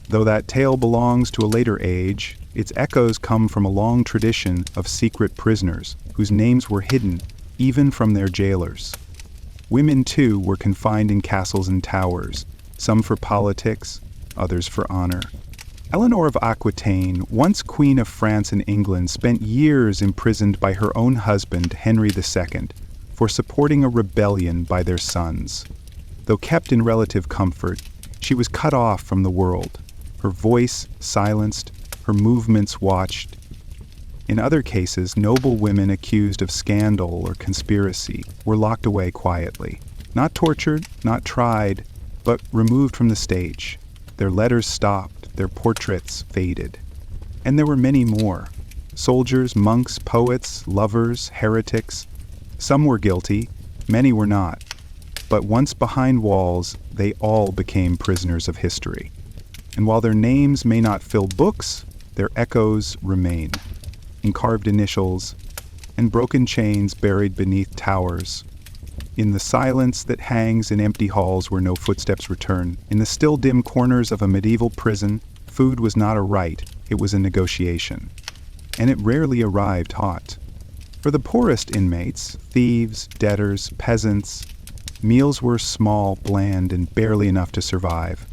Though that tale belongs to a later age, its echoes come from a long tradition of secret prisoners whose names were hidden even from their jailers. Women, too, were confined in castles and towers, some for politics, others for honor. Eleanor of Aquitaine, once Queen of France and England, spent years imprisoned by her own husband, Henry II, for supporting a rebellion by their sons. Though kept in relative comfort, she was cut off from the world, her voice silenced, her movements watched. In other cases, noble women accused of scandal or conspiracy were locked away quietly, not tortured, not tried, but removed from the stage. Their letters stopped, their portraits faded. And there were many more. Soldiers, monks, poets, lovers, heretics. Some were guilty, many were not. But once behind walls, they all became prisoners of history. And while their names may not fill books, their echoes remain, in carved initials and broken chains buried beneath towers. In the silence that hangs in empty halls where no footsteps return, in the still dim corners of a medieval prison, food was not a right, it was a negotiation. And it rarely arrived hot. For the poorest inmates, thieves, debtors, peasants, meals were small, bland, and barely enough to survive.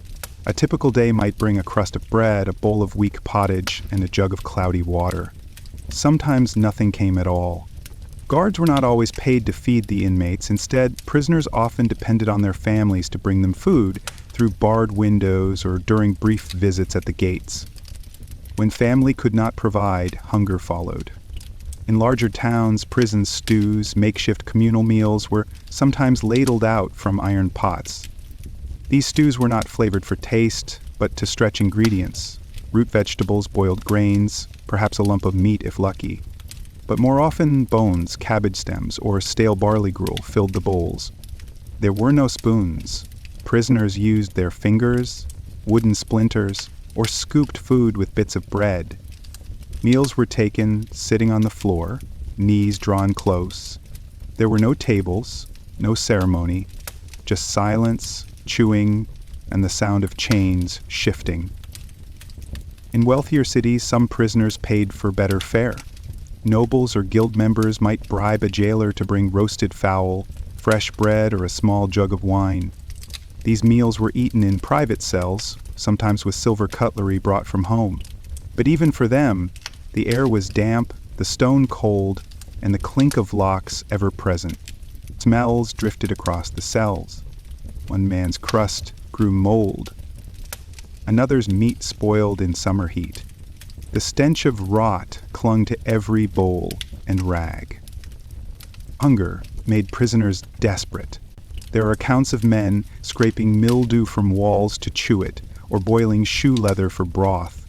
A typical day might bring a crust of bread, a bowl of weak pottage, and a jug of cloudy water. Sometimes nothing came at all. Guards were not always paid to feed the inmates. Instead, prisoners often depended on their families to bring them food through barred windows or during brief visits at the gates. When family could not provide, hunger followed. In larger towns, prison stews, makeshift communal meals were sometimes ladled out from iron pots. These stews were not flavored for taste, but to stretch ingredients: root vegetables, boiled grains, perhaps a lump of meat if lucky. But more often, bones, cabbage stems, or stale barley gruel filled the bowls. There were no spoons. Prisoners used their fingers, wooden splinters, or scooped food with bits of bread. Meals were taken sitting on the floor, knees drawn close. There were no tables, no ceremony, just silence, chewing, and the sound of chains shifting. In wealthier cities, some prisoners paid for better fare. Nobles or guild members might bribe a jailer to bring roasted fowl, fresh bread, or a small jug of wine. These meals were eaten in private cells, sometimes with silver cutlery brought from home. But even for them, the air was damp, the stone cold, and the clink of locks ever present. Smells drifted across the cells. One man's crust grew mold. Another's meat spoiled in summer heat. The stench of rot clung to every bowl and rag. Hunger made prisoners desperate. There are accounts of men scraping mildew from walls to chew it, or boiling shoe leather for broth.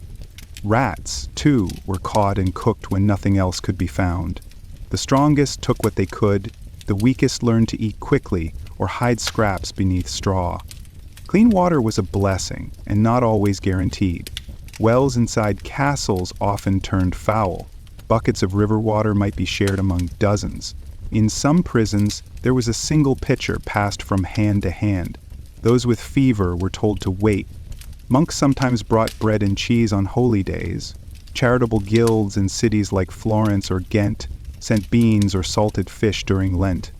Rats, too, were caught and cooked when nothing else could be found. The strongest took what they could, the weakest learned to eat quickly or hide scraps beneath straw. Clean water was a blessing, and not always guaranteed. Wells inside castles often turned foul. Buckets of river water might be shared among dozens. In some prisons, there was a single pitcher passed from hand to hand. Those with fever were told to wait. Monks sometimes brought bread and cheese on holy days. Charitable guilds in cities like Florence or Ghent sent beans or salted fish during Lent.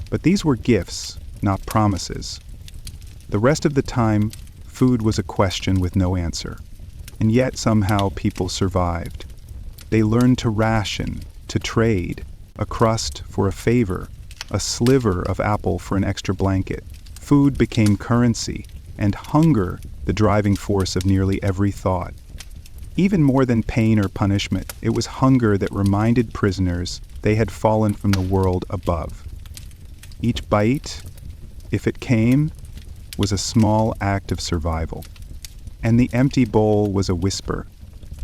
But these were gifts, not promises. The rest of the time, food was a question with no answer. And yet somehow people survived. They learned to ration, to trade, a crust for a favor, a sliver of apple for an extra blanket. Food became currency, and hunger the driving force of nearly every thought. Even more than pain or punishment, it was hunger that reminded prisoners they had fallen from the world above. Each bite, if it came, was a small act of survival. And the empty bowl was a whisper.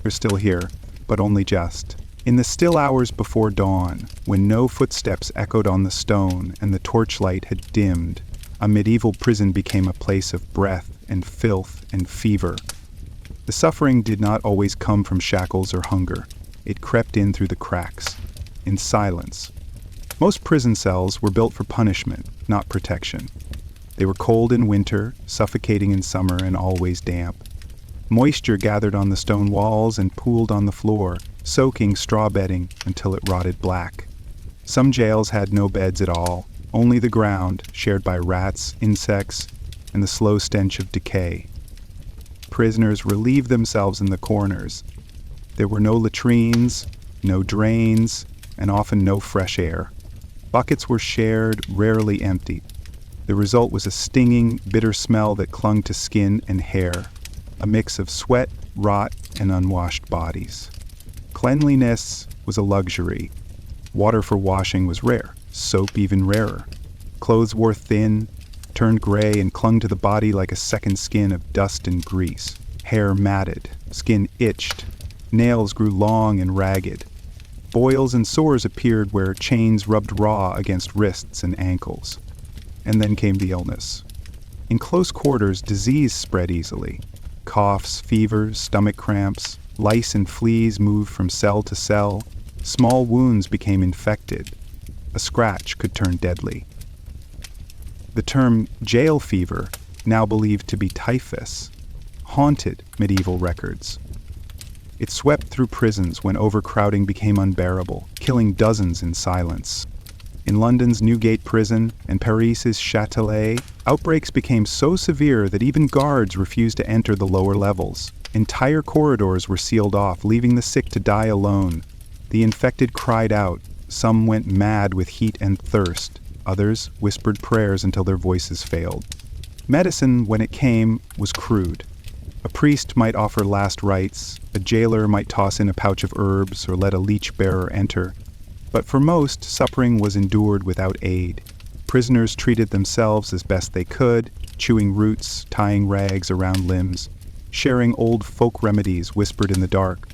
They're still here, but only just. In the still hours before dawn, when no footsteps echoed on the stone and the torchlight had dimmed, a medieval prison became a place of breath and filth and fever. The suffering did not always come from shackles or hunger. It crept in through the cracks, in silence. Most prison cells were built for punishment, not protection. They were cold in winter, suffocating in summer, and always damp. Moisture gathered on the stone walls and pooled on the floor, soaking straw bedding until it rotted black. Some jails had no beds at all, only the ground, shared by rats, insects, and the slow stench of decay. Prisoners relieved themselves in the corners. There were no latrines, no drains, and often no fresh air. Buckets were shared, rarely emptied. The result was a stinging, bitter smell that clung to skin and hair, a mix of sweat, rot, and unwashed bodies. Cleanliness was a luxury. Water for washing was rare, soap even rarer. Clothes wore thin, turned gray, and clung to the body like a second skin of dust and grease. Hair matted, skin itched, nails grew long and ragged. Boils and sores appeared where chains rubbed raw against wrists and ankles. And then came the illness. In close quarters, disease spread easily. Coughs, fevers, stomach cramps, lice and fleas moved from cell to cell. Small wounds became infected. A scratch could turn deadly. The term jail fever, now believed to be typhus, haunted medieval records. It swept through prisons when overcrowding became unbearable, killing dozens in silence. In London's Newgate prison and Paris's Châtelet, outbreaks became so severe that even guards refused to enter the lower levels. Entire corridors were sealed off, leaving the sick to die alone. The infected cried out. Some went mad with heat and thirst. Others whispered prayers until their voices failed. Medicine, when it came, was crude. A priest might offer last rites, a jailer might toss in a pouch of herbs or let a leech-bearer enter. But for most, suffering was endured without aid. Prisoners treated themselves as best they could, chewing roots, tying rags around limbs, sharing old folk remedies whispered in the dark.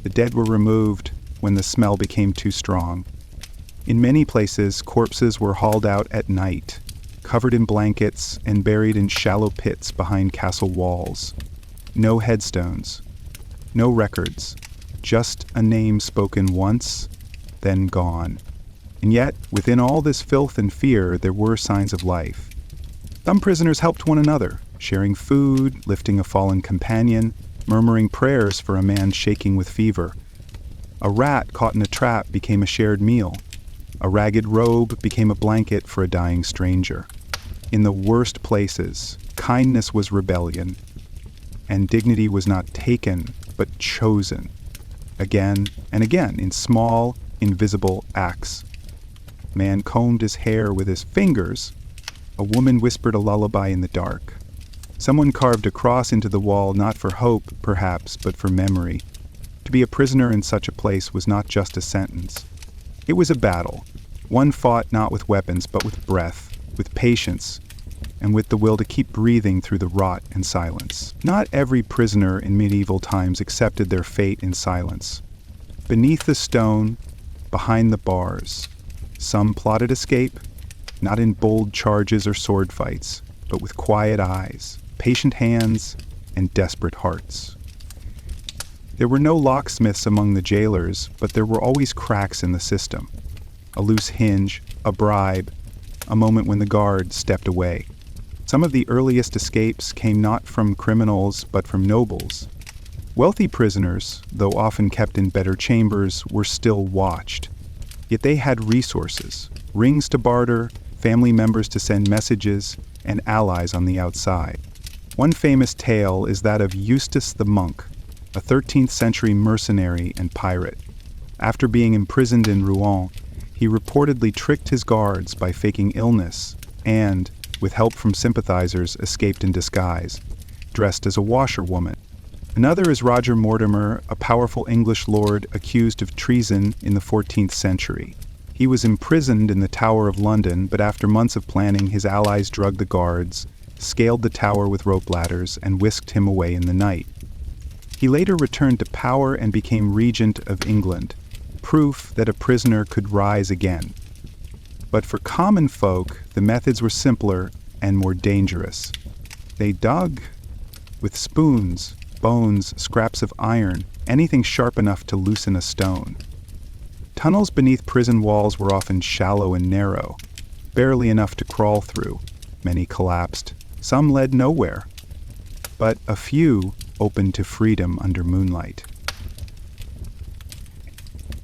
The dead were removed when the smell became too strong. In many places, corpses were hauled out at night, covered in blankets and buried in shallow pits behind castle walls. No headstones, no records, just a name spoken once, then gone. And yet, within all this filth and fear, there were signs of life. Some prisoners helped one another, sharing food, lifting a fallen companion, murmuring prayers for a man shaking with fever. A rat caught in a trap became a shared meal. A ragged robe became a blanket for a dying stranger. In the worst places, kindness was rebellion, and dignity was not taken, but chosen. Again and again, in small, invisible acts. Man combed his hair with his fingers. A woman whispered a lullaby in the dark. Someone carved a cross into the wall, not for hope, perhaps, but for memory. To be a prisoner in such a place was not just a sentence. It was a battle. One fought not with weapons, but with breath, with patience, and with the will to keep breathing through the rot and silence. Not every prisoner in medieval times accepted their fate in silence. Beneath the stone, behind the bars, some plotted escape, not in bold charges or sword fights, but with quiet eyes, patient hands, and desperate hearts. There were no locksmiths among the jailers, but there were always cracks in the system. A loose hinge, a bribe, a moment when the guard stepped away. Some of the earliest escapes came not from criminals, but from nobles. Wealthy prisoners, though often kept in better chambers, were still watched. Yet they had resources, rings to barter, family members to send messages, and allies on the outside. One famous tale is that of Eustace the monk, a 13th century mercenary and pirate. After being imprisoned in Rouen, he reportedly tricked his guards by faking illness and, with help from sympathizers, escaped in disguise, dressed as a washerwoman. Another is Roger Mortimer, a powerful English lord accused of treason in the 14th century. He was imprisoned in the Tower of London, but after months of planning, his allies drugged the guards, scaled the tower with rope ladders, and whisked him away in the night. He later returned to power and became regent of England, proof that a prisoner could rise again. But for common folk, the methods were simpler and more dangerous. They dug with spoons, bones, scraps of iron, anything sharp enough to loosen a stone. Tunnels beneath prison walls were often shallow and narrow, barely enough to crawl through. Many collapsed. Some led nowhere, but a few opened to freedom under moonlight.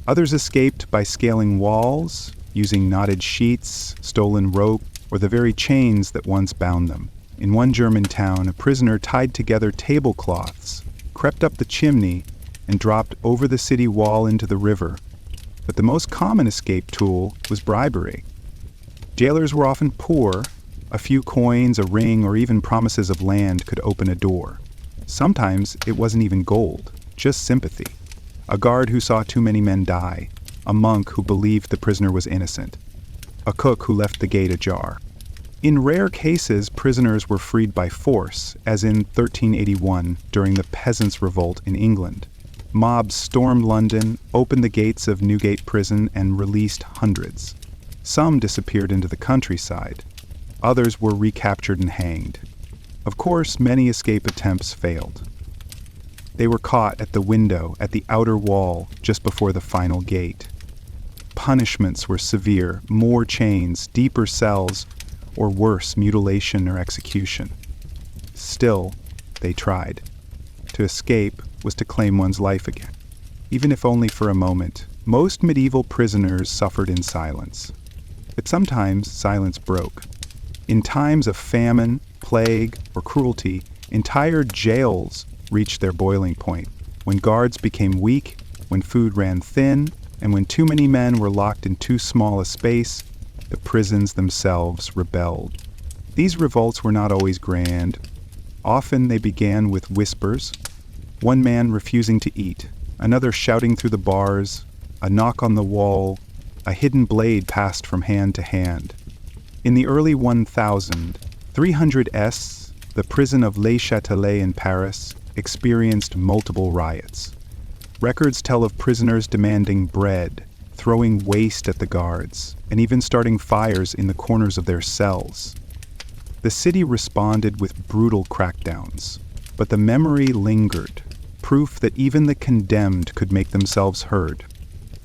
Others escaped by scaling walls, using knotted sheets, stolen rope, or the very chains that once bound them. In one German town, a prisoner tied together tablecloths, crept up the chimney, and dropped over the city wall into the river. But the most common escape tool was bribery. Jailers were often poor. A few coins, a ring, or even promises of land could open a door. Sometimes it wasn't even gold, just sympathy. A guard who saw too many men die, a monk who believed the prisoner was innocent, a cook who left the gate ajar. In rare cases, prisoners were freed by force, as in 1381 during the Peasants' Revolt in England. Mobs stormed London, opened the gates of Newgate Prison, and released hundreds. Some disappeared into the countryside. Others were recaptured and hanged. Of course, many escape attempts failed. They were caught at the window, at the outer wall, just before the final gate. Punishments were severe: more chains, deeper cells, or worse, mutilation or execution. Still, they tried. To escape was to claim one's life again, even if only for a moment. Most medieval prisoners suffered in silence, but sometimes silence broke. In times of famine, plague, or cruelty, entire jails reached their boiling point, when guards became weak, when food ran thin, and when too many men were locked in too small a space. The prisons themselves rebelled. These revolts were not always grand. Often they began with whispers, one man refusing to eat, another shouting through the bars, a knock on the wall, a hidden blade passed from hand to hand. In the early 300s, the prison of Les Châtelets in Paris experienced multiple riots. Records tell of prisoners demanding bread, throwing waste at the guards, and even starting fires in the corners of their cells. The city responded with brutal crackdowns, but the memory lingered, proof that even the condemned could make themselves heard.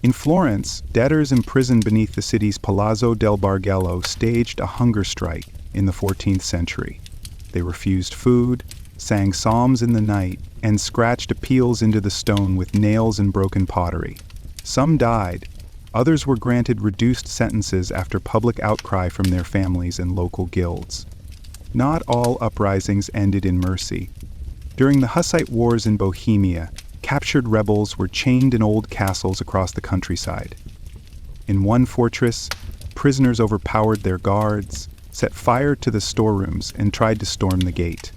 In Florence, debtors imprisoned beneath the city's Palazzo del Bargello staged a hunger strike in the 14th century. They refused food, sang psalms in the night, and scratched appeals into the stone with nails and broken pottery. Some died. Others were granted reduced sentences after public outcry from their families and local guilds. Not all uprisings ended in mercy. During the Hussite Wars in Bohemia, captured rebels were chained in old castles across the countryside. In one fortress, prisoners overpowered their guards, set fire to the storerooms, and tried to storm the gate.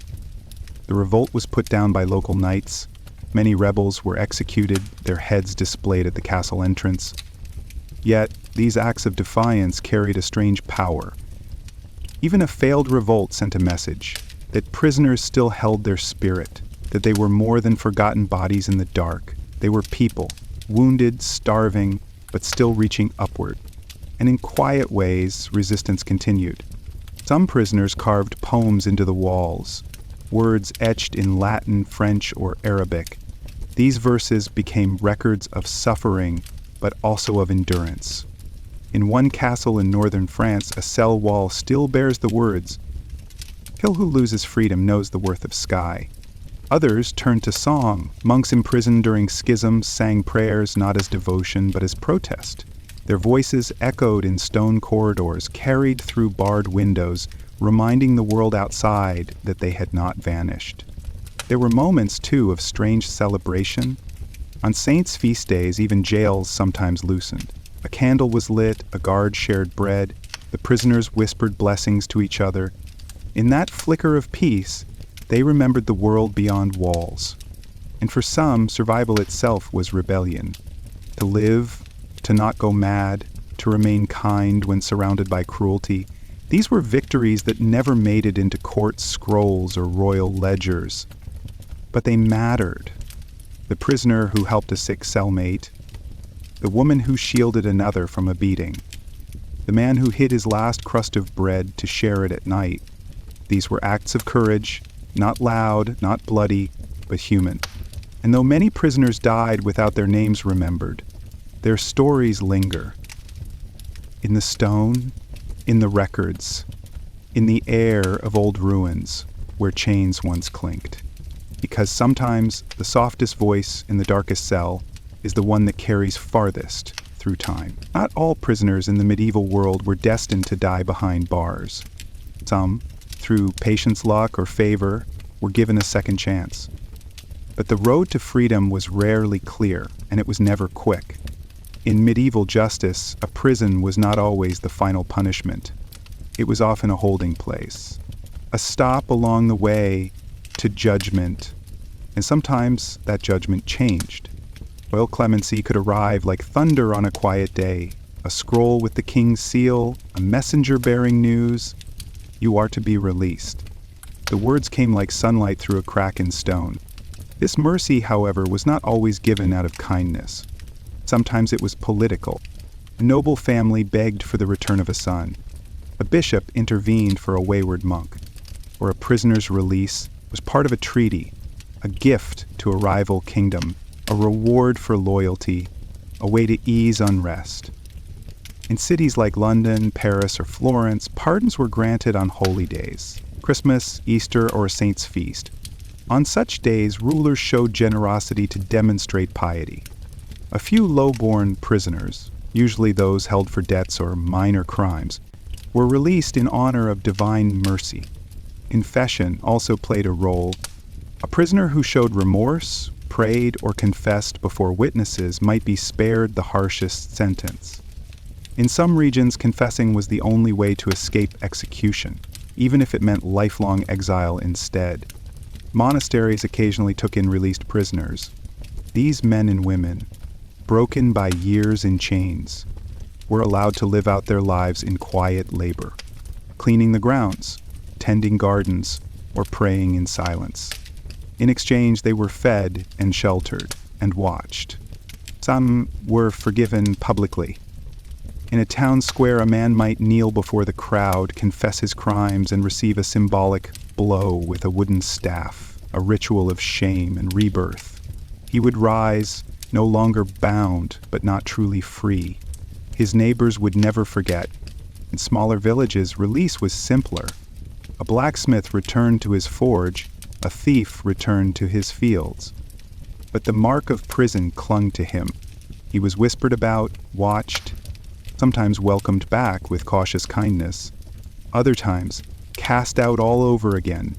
The revolt was put down by local knights. Many rebels were executed, their heads displayed at the castle entrance. Yet, these acts of defiance carried a strange power. Even a failed revolt sent a message that prisoners still held their spirit, that they were more than forgotten bodies in the dark. They were people, wounded, starving, but still reaching upward. And in quiet ways, resistance continued. Some prisoners carved poems into the walls, words etched in Latin, French, or Arabic. These verses became records of suffering, but also of endurance. In one castle in northern France, a cell wall still bears the words, "He who loses freedom knows the worth of sky." Others turned to song. Monks imprisoned during schisms sang prayers not as devotion but as protest. Their voices echoed in stone corridors, carried through barred windows, reminding the world outside that they had not vanished. There were moments, too, of strange celebration. On saints' feast days, even jails sometimes loosened. A candle was lit, a guard shared bread, the prisoners whispered blessings to each other. In that flicker of peace, they remembered the world beyond walls. And for some, survival itself was rebellion. To live, to not go mad, to remain kind when surrounded by cruelty, these were victories that never made it into court scrolls or royal ledgers. But they mattered. The prisoner who helped a sick cellmate, the woman who shielded another from a beating, the man who hid his last crust of bread to share it at night. These were acts of courage, not loud, not bloody, but human. And though many prisoners died without their names remembered, their stories linger. In the stone, in the records, in the air of old ruins where chains once clinked. Because sometimes the softest voice in the darkest cell is the one that carries farthest through time. Not all prisoners in the medieval world were destined to die behind bars. Some, through patience, luck, or favor, were given a second chance. But the road to freedom was rarely clear, and it was never quick. In medieval justice, a prison was not always the final punishment. It was often a holding place, a stop along the way to judgment, and sometimes that judgment changed. Royal clemency could arrive like thunder on a quiet day, a scroll with the king's seal, a messenger bearing news. You are to be released. The words came like sunlight through a crack in stone. This mercy, however, was not always given out of kindness. Sometimes it was political. A noble family begged for the return of a son. A bishop intervened for a wayward monk. Or a prisoner's release was part of a treaty, a gift to a rival kingdom, a reward for loyalty, a way to ease unrest. In cities like London, Paris, or Florence, pardons were granted on holy days, Christmas, Easter, or a saint's feast. On such days, rulers showed generosity to demonstrate piety. A few low-born prisoners, usually those held for debts or minor crimes, were released in honor of divine mercy. Confession also played a role. A prisoner who showed remorse, prayed, or confessed before witnesses might be spared the harshest sentence. In some regions, confessing was the only way to escape execution, even if it meant lifelong exile instead. Monasteries occasionally took in released prisoners. These men and women, broken by years in chains, were allowed to live out their lives in quiet labor, cleaning the grounds, tending gardens, or praying in silence. In exchange, they were fed and sheltered and watched. Some were forgiven publicly. In a town square, a man might kneel before the crowd, confess his crimes, and receive a symbolic blow with a wooden staff, a ritual of shame and rebirth. He would rise, no longer bound, but not truly free. His neighbors would never forget. In smaller villages, release was simpler. A blacksmith returned to his forge, a thief returned to his fields. But the mark of prison clung to him. He was whispered about, watched, sometimes welcomed back with cautious kindness, other times cast out all over again.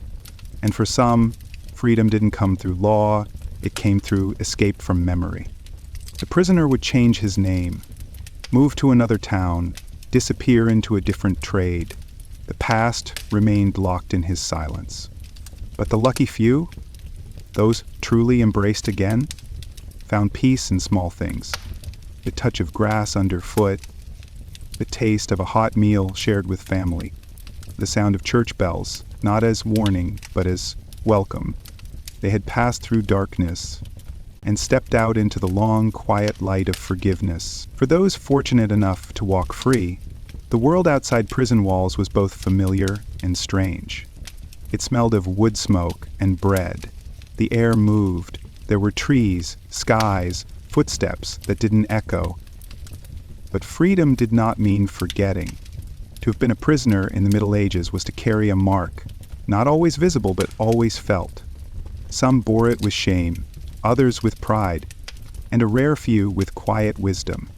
And for some, freedom didn't come through law, it came through escape from memory. The prisoner would change his name, move to another town, disappear into a different trade. The past remained locked in his silence. But the lucky few, those truly embraced again, found peace in small things. The touch of grass underfoot, the taste of a hot meal shared with family, the sound of church bells, not as warning, but as welcome. They had passed through darkness and stepped out into the long, quiet light of forgiveness. For those fortunate enough to walk free, the world outside prison walls was both familiar and strange. It smelled of wood smoke and bread. The air moved, There were trees, skies, footsteps that didn't echo. But freedom did not mean forgetting. To have been a prisoner in the Middle Ages was to carry a mark, not always visible but always felt. Some bore it with shame, others with pride, and a rare few with quiet wisdom.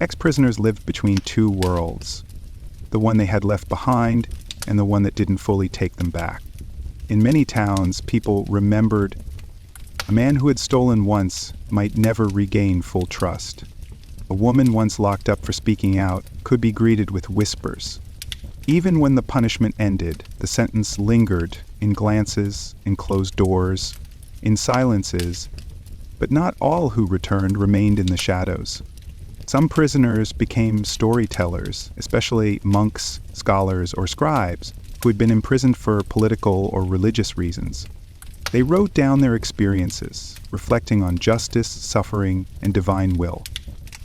Ex-prisoners lived between two worlds, the one they had left behind and the one that didn't fully take them back. In many towns, people remembered a man who had stolen once might never regain full trust. A woman once locked up for speaking out could be greeted with whispers. Even when the punishment ended, the sentence lingered in glances, in closed doors, in silences, but not all who returned remained in the shadows. Some prisoners became storytellers, especially monks, scholars, or scribes who had been imprisoned for political or religious reasons. They wrote down their experiences, reflecting on justice, suffering, and divine will.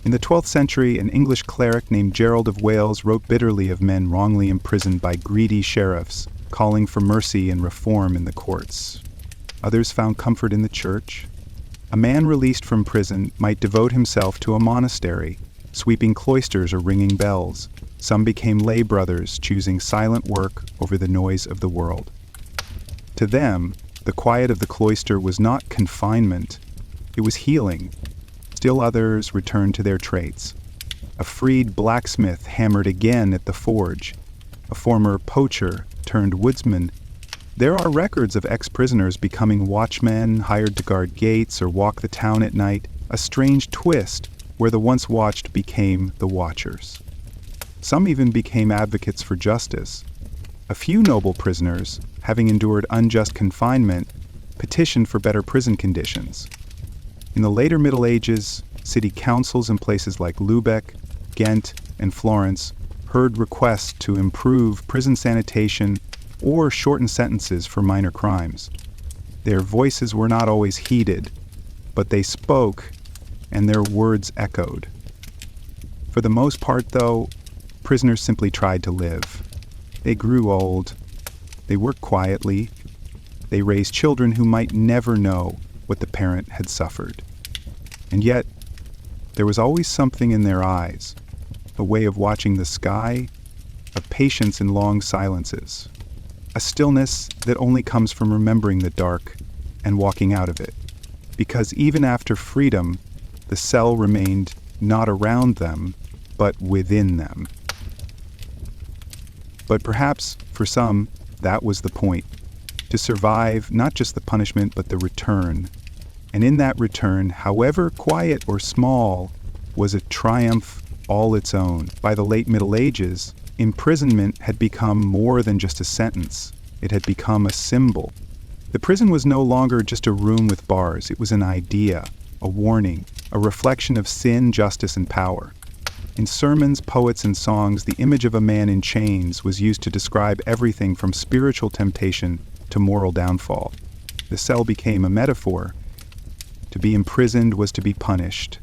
In the 12th century, an English cleric named Gerald of Wales wrote bitterly of men wrongly imprisoned by greedy sheriffs, calling for mercy and reform in the courts. Others found comfort in the church. A man released from prison might devote himself to a monastery, sweeping cloisters or ringing bells. Some became lay brothers, choosing silent work over the noise of the world. To them, the quiet of the cloister was not confinement, it was healing. Still others returned to their trades. A freed blacksmith hammered again at the forge. A former poacher turned woodsman. There are records of ex-prisoners becoming watchmen, hired to guard gates or walk the town at night, a strange twist where the once watched became the watchers. Some even became advocates for justice. A few noble prisoners, having endured unjust confinement, petitioned for better prison conditions. In the later Middle Ages, city councils in places like Lubeck, Ghent, and Florence heard requests to improve prison sanitation or shorten sentences for minor crimes. Their voices were not always heeded, but they spoke, and their words echoed. For the most part, though, prisoners simply tried to live. They grew old. They worked quietly. They raised children who might never know what the parent had suffered. And yet, there was always something in their eyes, a way of watching the sky, a patience in long silences, a stillness that only comes from remembering the dark and walking out of it. Because even after freedom, the cell remained not around them, but within them. But perhaps, for some, that was the point. To survive not just the punishment, but the return. And in that return, however quiet or small, was a triumph all its own. By the late Middle Ages, imprisonment had become more than just a sentence. It had become a symbol. The prison was no longer just a room with bars. It was an idea, a warning, a reflection of sin, justice, and power. In sermons, poets, and songs, the image of a man in chains was used to describe everything from spiritual temptation to moral downfall. The cell became a metaphor. To be imprisoned was to be punished,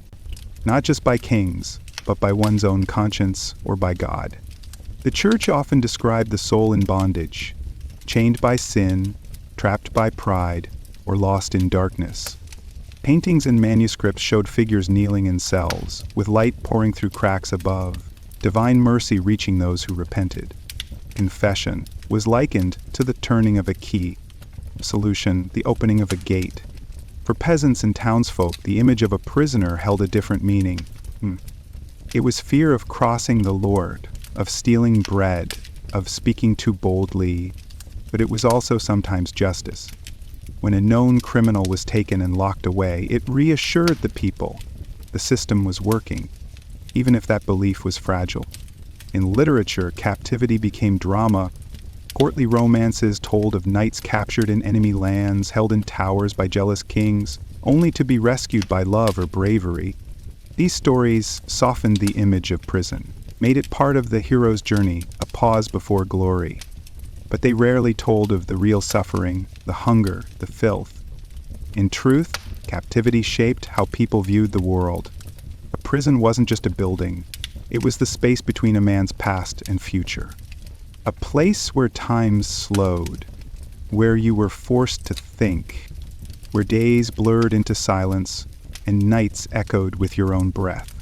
not just by kings, but by one's own conscience or by God. The church often described the soul in bondage, chained by sin, trapped by pride, or lost in darkness. Paintings and manuscripts showed figures kneeling in cells, with light pouring through cracks above, divine mercy reaching those who repented. Confession was likened to the turning of a key, solution, the opening of a gate. For peasants and townsfolk, the image of a prisoner held a different meaning. It was fear of crossing the Lord, of stealing bread, of speaking too boldly, but it was also sometimes justice. When a known criminal was taken and locked away, it reassured the people the system was working, even if that belief was fragile. In literature, captivity became drama. Courtly romances told of knights captured in enemy lands, held in towers by jealous kings, only to be rescued by love or bravery. These stories softened the image of prison, made it part of the hero's journey, a pause before glory. But they rarely told of the real suffering, the hunger, the filth. In truth, captivity shaped how people viewed the world. A prison wasn't just a building. It was the space between a man's past and future. A place where time slowed, where you were forced to think, where days blurred into silence and nights echoed with your own breath.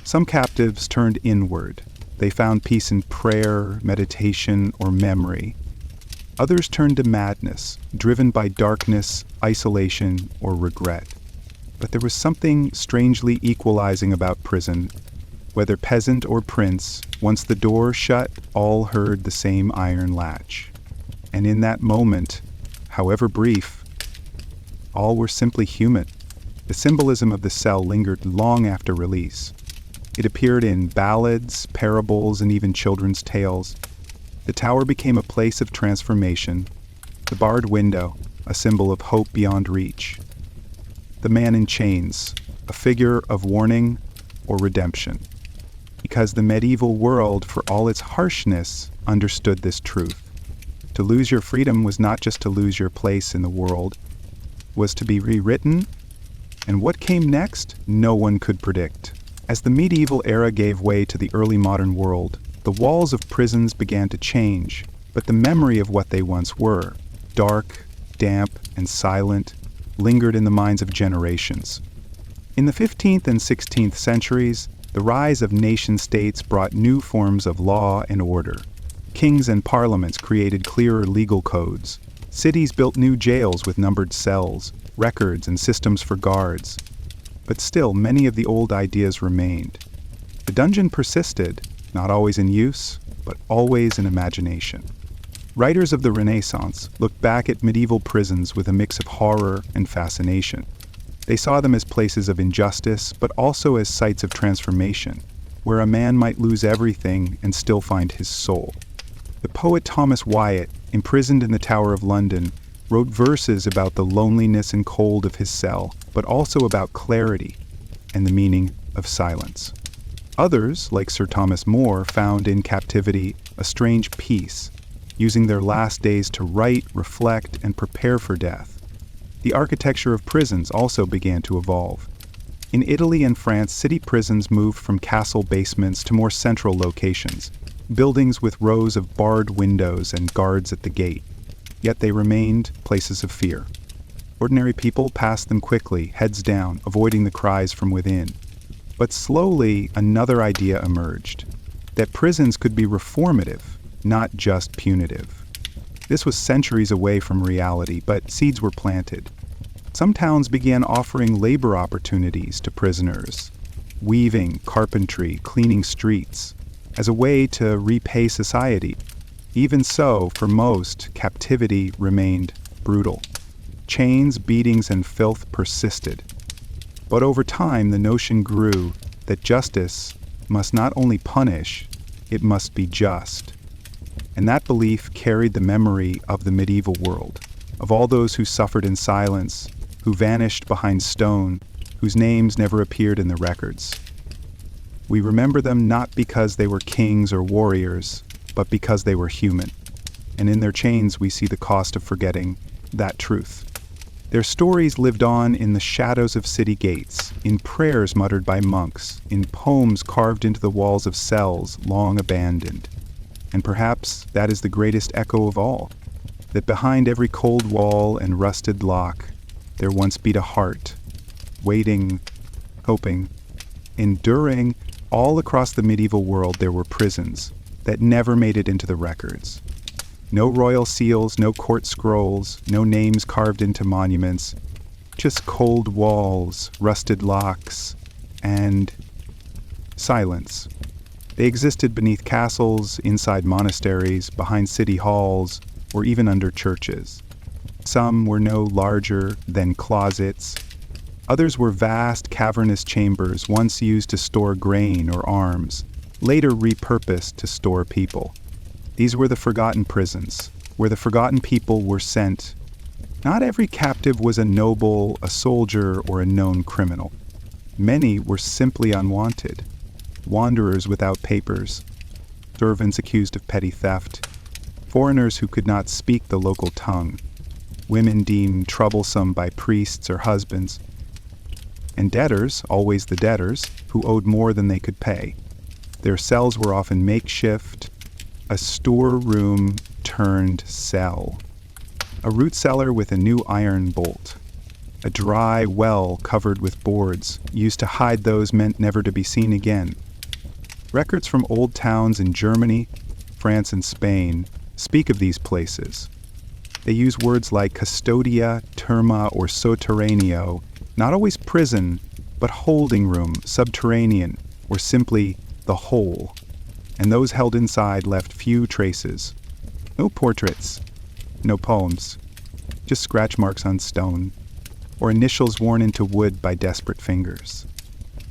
Some captives turned inward. They found peace in prayer, meditation, or memory. Others turned to madness, driven by darkness, isolation, or regret. But there was something strangely equalizing about prison. Whether peasant or prince, once the door shut, all heard the same iron latch. And in that moment, however brief, all were simply human. The symbolism of the cell lingered long after release. It appeared in ballads, parables, and even children's tales. The tower became a place of transformation, the barred window, a symbol of hope beyond reach. The man in chains, a figure of warning or redemption. Because the medieval world, for all its harshness, understood this truth. To lose your freedom was not just to lose your place in the world, was to be rewritten, and what came next, no one could predict. As the medieval era gave way to the early modern world, the walls of prisons began to change, but the memory of what they once were, dark, damp, and silent, lingered in the minds of generations. In the 15th and 16th centuries, the rise of nation-states brought new forms of law and order. Kings and parliaments created clearer legal codes. Cities built new jails with numbered cells, records, and systems for guards. But still, many of the old ideas remained. The dungeon persisted, not always in use, but always in imagination. Writers of the Renaissance looked back at medieval prisons with a mix of horror and fascination. They saw them as places of injustice, but also as sites of transformation, where a man might lose everything and still find his soul. The poet Thomas Wyatt, imprisoned in the Tower of London, wrote verses about the loneliness and cold of his cell, but also about clarity and the meaning of silence. Others, like Sir Thomas More, found in captivity a strange peace, using their last days to write, reflect, and prepare for death. The architecture of prisons also began to evolve. In Italy and France, city prisons moved from castle basements to more central locations, buildings with rows of barred windows and guards at the gate. Yet they remained places of fear. Ordinary people passed them quickly, heads down, avoiding the cries from within. But slowly, another idea emerged, that prisons could be reformative, not just punitive. This was centuries away from reality, but seeds were planted. Some towns began offering labor opportunities to prisoners, weaving, carpentry, cleaning streets, as a way to repay society. Even so, for most, captivity remained brutal. Chains, beatings, and filth persisted. But over time, the notion grew that justice must not only punish, it must be just. And that belief carried the memory of the medieval world, of all those who suffered in silence, who vanished behind stone, whose names never appeared in the records. We remember them not because they were kings or warriors, but because they were human. And in their chains we see the cost of forgetting that truth. Their stories lived on in the shadows of city gates, in prayers muttered by monks, in poems carved into the walls of cells long abandoned. And perhaps that is the greatest echo of all, that behind every cold wall and rusted lock, there once beat a heart, waiting, hoping, enduring. All across the medieval world there were prisons that never made it into the records. No royal seals, no court scrolls, no names carved into monuments, just cold walls, rusted locks, and silence. They existed beneath castles, inside monasteries, behind city halls, or even under churches. Some were no larger than closets. Others were vast, cavernous chambers once used to store grain or arms, later repurposed to store people. These were the forgotten prisons, where the forgotten people were sent. Not every captive was a noble, a soldier, or a known criminal. Many were simply unwanted, wanderers without papers, servants accused of petty theft, foreigners who could not speak the local tongue, women deemed troublesome by priests or husbands, and debtors, always the debtors, who owed more than they could pay. Their cells were often makeshift, a storeroom turned cell, a root cellar with a new iron bolt. a dry well covered with boards, used to hide those meant never to be seen again. Records from old towns in Germany, France, and Spain speak of these places. They use words like custodia, terma, or sotterraneo, not always prison, but holding room, subterranean, or simply the hole. And those held inside left few traces. No portraits, no poems, just scratch marks on stone, or initials worn into wood by desperate fingers.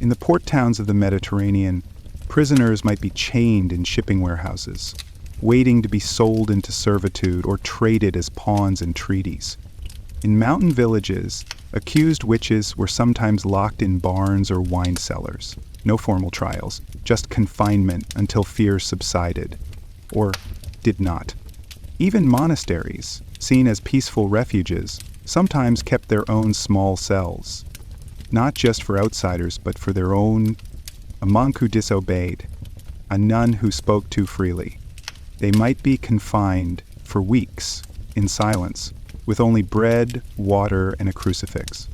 In the port towns of the Mediterranean, prisoners might be chained in shipping warehouses, waiting to be sold into servitude or traded as pawns in treaties. In mountain villages, accused witches were sometimes locked in barns or wine cellars. No formal trials, just confinement until fears subsided, or did not. Even monasteries, seen as peaceful refuges, sometimes kept their own small cells, not just for outsiders, but for their own. A monk who disobeyed, a nun who spoke too freely. They might be confined for weeks in silence, with only bread, water, and a crucifix.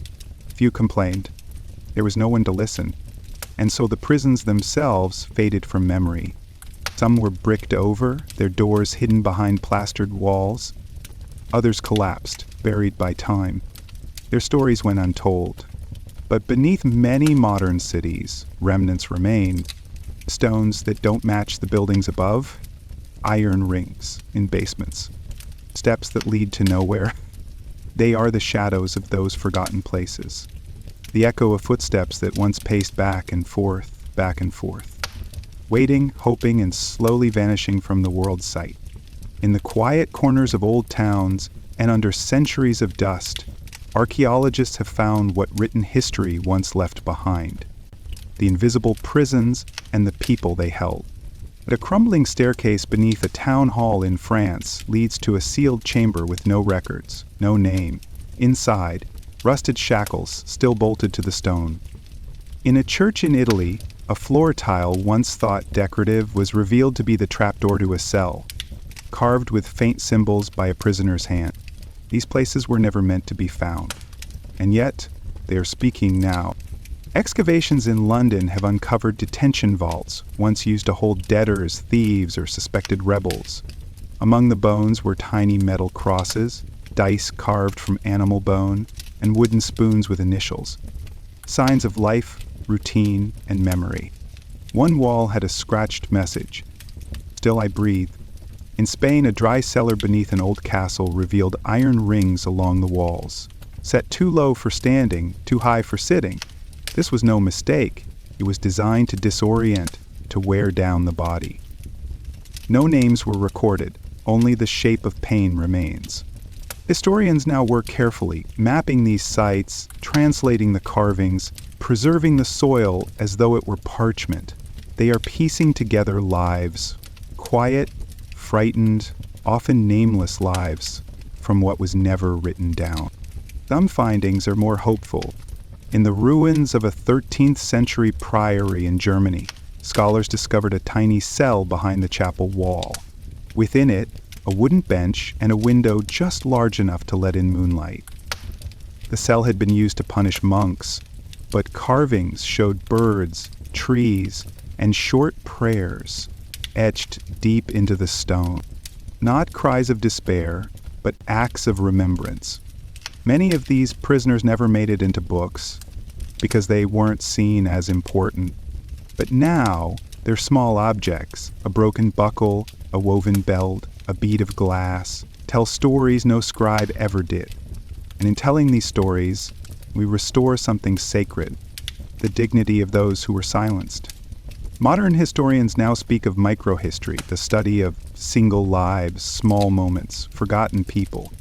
Few complained. There was no one to listen, and so the prisons themselves faded from memory. Some were bricked over, their doors hidden behind plastered walls. Others collapsed, buried by time. Their stories went untold. But beneath many modern cities, remnants remain. Stones that don't match the buildings above, iron rings in basements, steps that lead to nowhere. They are the shadows of those forgotten places, the echo of footsteps that once paced back and forth, waiting, hoping, and slowly vanishing from the world's sight. In the quiet corners of old towns and under centuries of dust, archaeologists have found what written history once left behind, the invisible prisons and the people they held. But a crumbling staircase beneath a town hall in France leads to a sealed chamber with no records, no name. Inside, rusted shackles still bolted to the stone. In a church in Italy, a floor tile once thought decorative was revealed to be the trapdoor to a cell, carved with faint symbols by a prisoner's hand. These places were never meant to be found, and yet they are speaking now. Excavations in London have uncovered detention vaults, once used to hold debtors, thieves, or suspected rebels. Among the bones were tiny metal crosses, dice carved from animal bone, and wooden spoons with initials. Signs of life, routine, and memory. One wall had a scratched message, "Still I breathe." In Spain, a dry cellar beneath an old castle revealed iron rings along the walls, set too low for standing, too high for sitting. This was no mistake. It was designed to disorient, to wear down the body. No names were recorded, only the shape of pain remains. Historians now work carefully, mapping these sites, translating the carvings, preserving the soil as though it were parchment. They are piecing together lives, quiet, frightened, often nameless lives, from what was never written down. Some findings are more hopeful. In the ruins of a 13th century priory in Germany, scholars discovered a tiny cell behind the chapel wall. Within it, a wooden bench and a window just large enough to let in moonlight. The cell had been used to punish monks, but carvings showed birds, trees, and short prayers etched deep into the stone. Not cries of despair, but acts of remembrance. Many of these prisoners never made it into books because they weren't seen as important. But now, they're small objects, a broken buckle, a woven belt, a bead of glass, tell stories no scribe ever did. And in telling these stories, we restore something sacred, the dignity of those who were silenced. Modern historians now speak of microhistory, the study of single lives, small moments, forgotten people.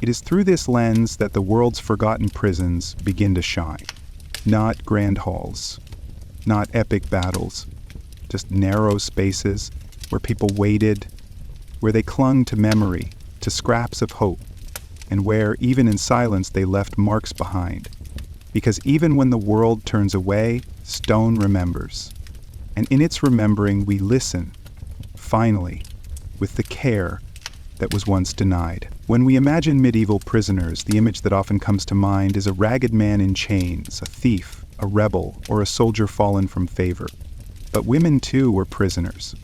It is through this lens that the world's forgotten prisons begin to shine. Not grand halls, not epic battles, just narrow spaces where people waited, where they clung to memory, to scraps of hope, and where, even in silence, they left marks behind. Because even when the world turns away, stone remembers. And in its remembering, we listen, finally, with the care that was once denied. When we imagine medieval prisoners, the image that often comes to mind is a ragged man in chains, a thief, a rebel, or a soldier fallen from favor. But women too were prisoners.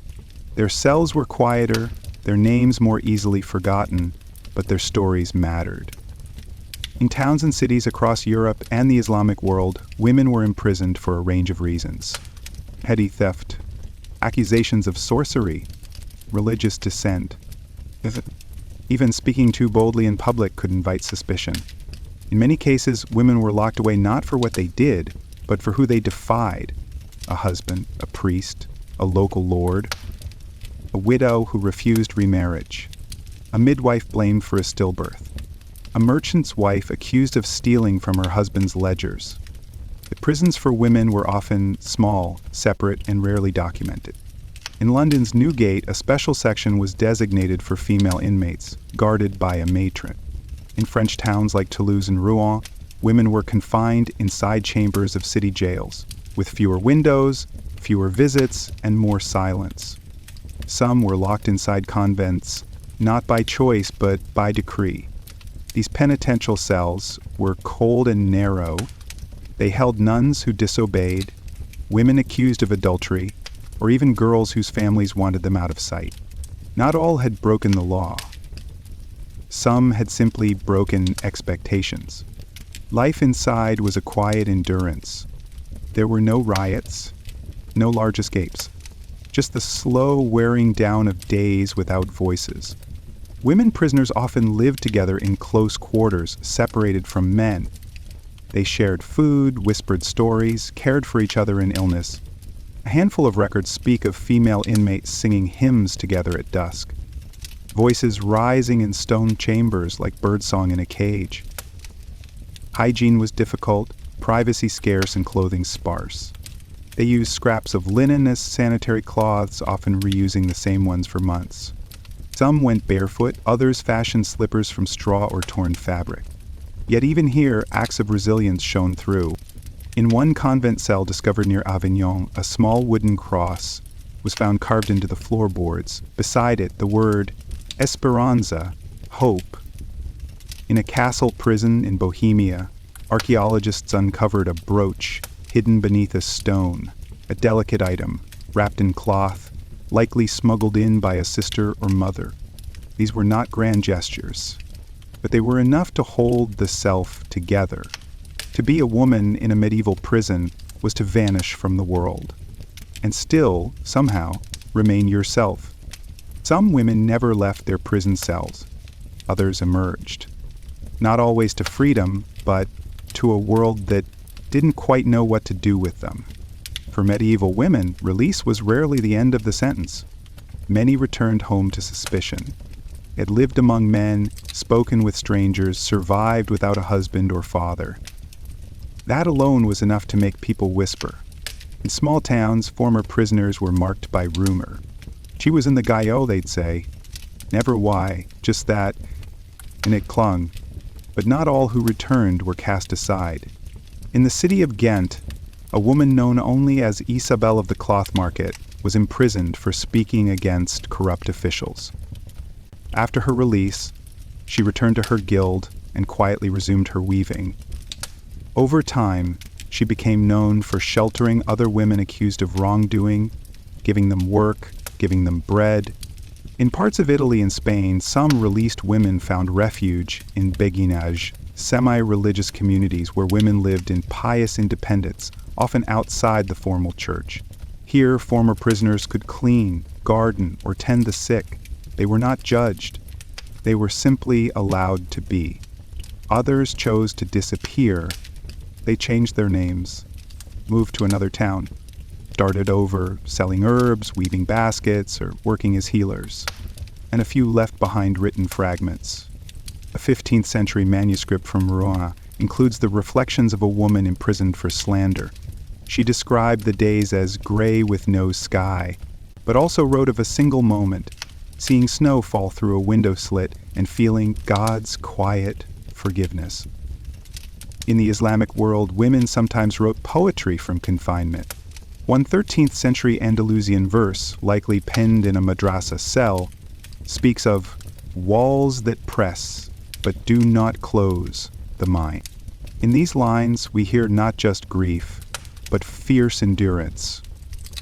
Their cells were quieter, their names more easily forgotten, but their stories mattered. In towns and cities across Europe and the Islamic world, women were imprisoned for a range of reasons. Petty theft, accusations of sorcery, religious dissent. Even speaking too boldly in public could invite suspicion. In many cases, women were locked away not for what they did, but for who they defied: a husband, a priest, a local lord, a widow who refused remarriage, a midwife blamed for a stillbirth, a merchant's wife accused of stealing from her husband's ledgers. The prisons for women were often small, separate, and rarely documented. In London's Newgate, a special section was designated for female inmates, guarded by a matron. In French towns like Toulouse and Rouen, women were confined inside chambers of city jails, with fewer windows, fewer visits, and more silence. Some were locked inside convents, not by choice but by decree. These penitential cells were cold and narrow. They held nuns who disobeyed, women accused of adultery, or even girls whose families wanted them out of sight. Not all had broken the law. Some had simply broken expectations. Life inside was a quiet endurance. There were no riots, no large escapes, just the slow wearing down of days without voices. Women prisoners often lived together in close quarters, separated from men. They shared food, whispered stories, cared for each other in illness. A handful of records speak of female inmates singing hymns together at dusk, voices rising in stone chambers like birdsong in a cage. Hygiene was difficult, privacy scarce, and clothing sparse. They used scraps of linen as sanitary cloths, often reusing the same ones for months. Some went barefoot, others fashioned slippers from straw or torn fabric. Yet even here, acts of resilience shone through. In one convent cell discovered near Avignon, a small wooden cross was found carved into the floorboards. Beside it, the word Esperanza, hope. In a castle prison in Bohemia, archaeologists uncovered a brooch hidden beneath a stone, a delicate item, wrapped in cloth, likely smuggled in by a sister or mother. These were not grand gestures, but they were enough to hold the self together. To be a woman in a medieval prison was to vanish from the world, and still, somehow, remain yourself. Some women never left their prison cells. Others emerged. Not always to freedom, but to a world that didn't quite know what to do with them. For medieval women, release was rarely the end of the sentence. Many returned home to suspicion. They had lived among men, spoken with strangers, survived without a husband or father. That alone was enough to make people whisper. In small towns, former prisoners were marked by rumor. She was in the Gaillot, they'd say. Never why, just that, and it clung. But not all who returned were cast aside. In the city of Ghent, a woman known only as Isabel of the Cloth Market was imprisoned for speaking against corrupt officials. After her release, she returned to her guild and quietly resumed her weaving. Over time, she became known for sheltering other women accused of wrongdoing, giving them work, giving them bread. In parts of Italy and Spain, some released women found refuge in beguinage, semi-religious communities where women lived in pious independence, often outside the formal church. Here, former prisoners could clean, garden, or tend the sick. They were not judged. They were simply allowed to be. Others chose to disappear. They changed their names, moved to another town, started over selling herbs, weaving baskets, or working as healers. And a few left behind written fragments. A 15th century manuscript from Rouen includes the reflections of a woman imprisoned for slander. She described the days as gray with no sky, but also wrote of a single moment, seeing snow fall through a window slit and feeling God's quiet forgiveness. In the Islamic world, women sometimes wrote poetry from confinement. One 13th century Andalusian verse, likely penned in a madrasa cell, speaks of walls that press, but do not close the mind. In these lines, we hear not just grief, but fierce endurance.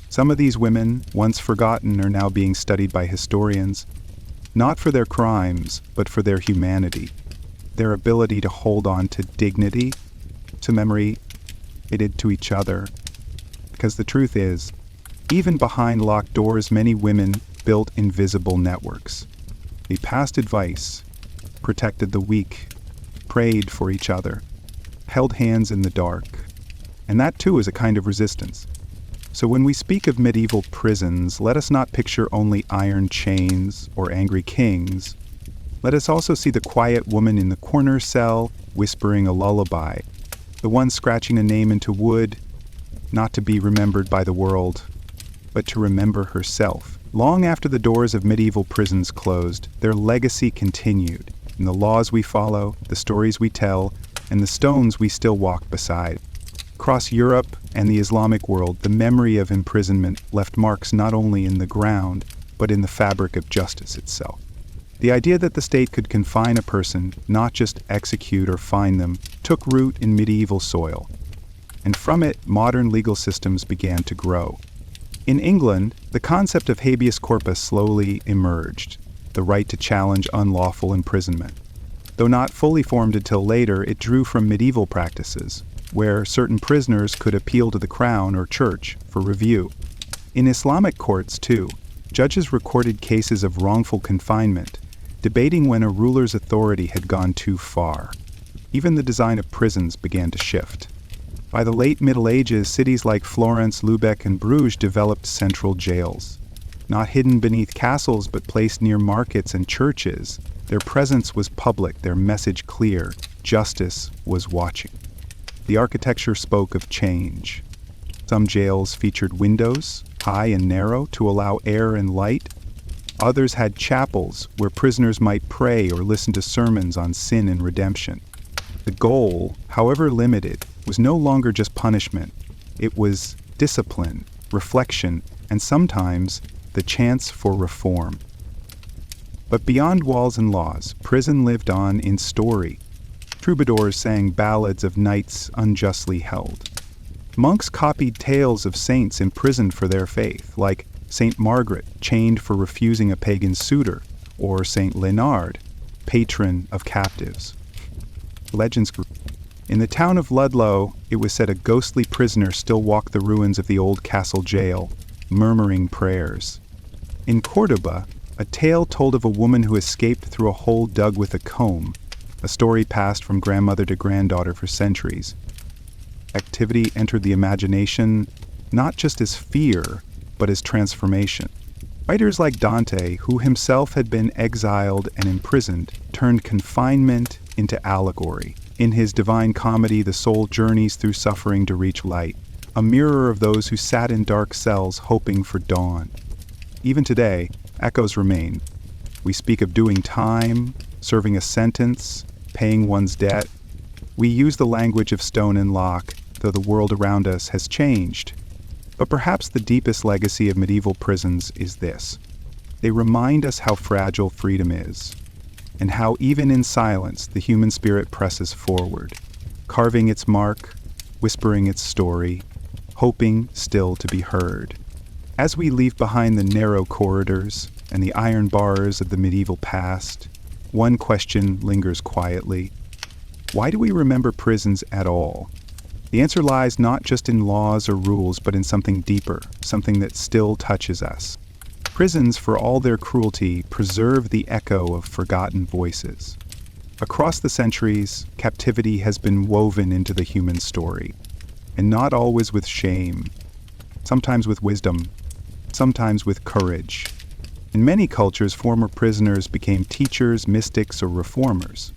Some of these women, once forgotten, are now being studied by historians, not for their crimes, but for their humanity, their ability to hold on to dignity, to memory, related to each other. Because the truth is, even behind locked doors, many women built invisible networks. They passed advice, protected the weak, prayed for each other, held hands in the dark. And that too is a kind of resistance. So when we speak of medieval prisons, let us not picture only iron chains or angry kings. Let us also see the quiet woman in the corner cell whispering a lullaby, the one scratching a name into wood, not to be remembered by the world, but to remember herself. Long after the doors of medieval prisons closed, their legacy continued in the laws we follow, the stories we tell, and the stones we still walk beside. Across Europe and the Islamic world, the memory of imprisonment left marks not only in the ground, but in the fabric of justice itself. The idea that the state could confine a person, not just execute or fine them, took root in medieval soil. And from it, modern legal systems began to grow. In England, the concept of habeas corpus slowly emerged, the right to challenge unlawful imprisonment. Though not fully formed until later, it drew from medieval practices, where certain prisoners could appeal to the crown or church for review. In Islamic courts, too, judges recorded cases of wrongful confinement, debating when a ruler's authority had gone too far. Even the design of prisons began to shift. By the late Middle Ages, cities like Florence, Lübeck, and Bruges developed central jails. Not hidden beneath castles, but placed near markets and churches, their presence was public, their message clear. Justice was watching. The architecture spoke of change. Some jails featured windows, high and narrow, to allow air and light. Others had chapels where prisoners might pray or listen to sermons on sin and redemption. The goal, however limited, was no longer just punishment. It was discipline, reflection, and sometimes the chance for reform. But beyond walls and laws, prison lived on in story. Troubadours sang ballads of knights unjustly held. Monks copied tales of saints imprisoned for their faith, like Saint Margaret, chained for refusing a pagan suitor, or Saint Leonard, patron of captives. Legends grew. In the town of Ludlow, it was said a ghostly prisoner still walked the ruins of the old castle jail, murmuring prayers. In Cordoba, a tale told of a woman who escaped through a hole dug with a comb, a story passed from grandmother to granddaughter for centuries. Activity entered the imagination not just as fear, but as transformation. Writers like Dante, who himself had been exiled and imprisoned, turned confinement into allegory. In his Divine Comedy, the soul journeys through suffering to reach light, a mirror of those who sat in dark cells hoping for dawn. Even today, echoes remain. We speak of doing time, serving a sentence, paying one's debt. We use the language of stone and lock, though the world around us has changed. But perhaps the deepest legacy of medieval prisons is this. They remind us how fragile freedom is, and how even in silence the human spirit presses forward, carving its mark, whispering its story, hoping still to be heard. As we leave behind the narrow corridors and the iron bars of the medieval past, one question lingers quietly. Why do we remember prisons at all? The answer lies not just in laws or rules, but in something deeper, something that still touches us. Prisons, for all their cruelty, preserve the echo of forgotten voices. Across the centuries, captivity has been woven into the human story, and not always with shame, sometimes with wisdom, sometimes with courage. In many cultures, former prisoners became teachers, mystics, or reformers.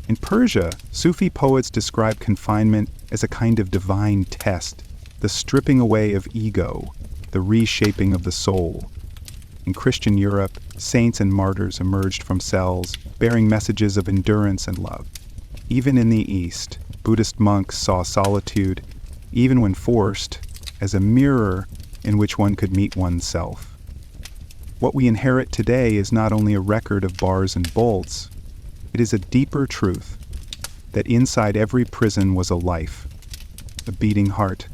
In Persia, Sufi poets describe confinement as a kind of divine test, the stripping away of ego, the reshaping of the soul. In Christian Europe, saints and martyrs emerged from cells, bearing messages of endurance and love. Even in the East, Buddhist monks saw solitude, even when forced, as a mirror in which one could meet oneself. What we inherit today is not only a record of bars and bolts, it is a deeper truth that inside every prison was a life, a beating heart,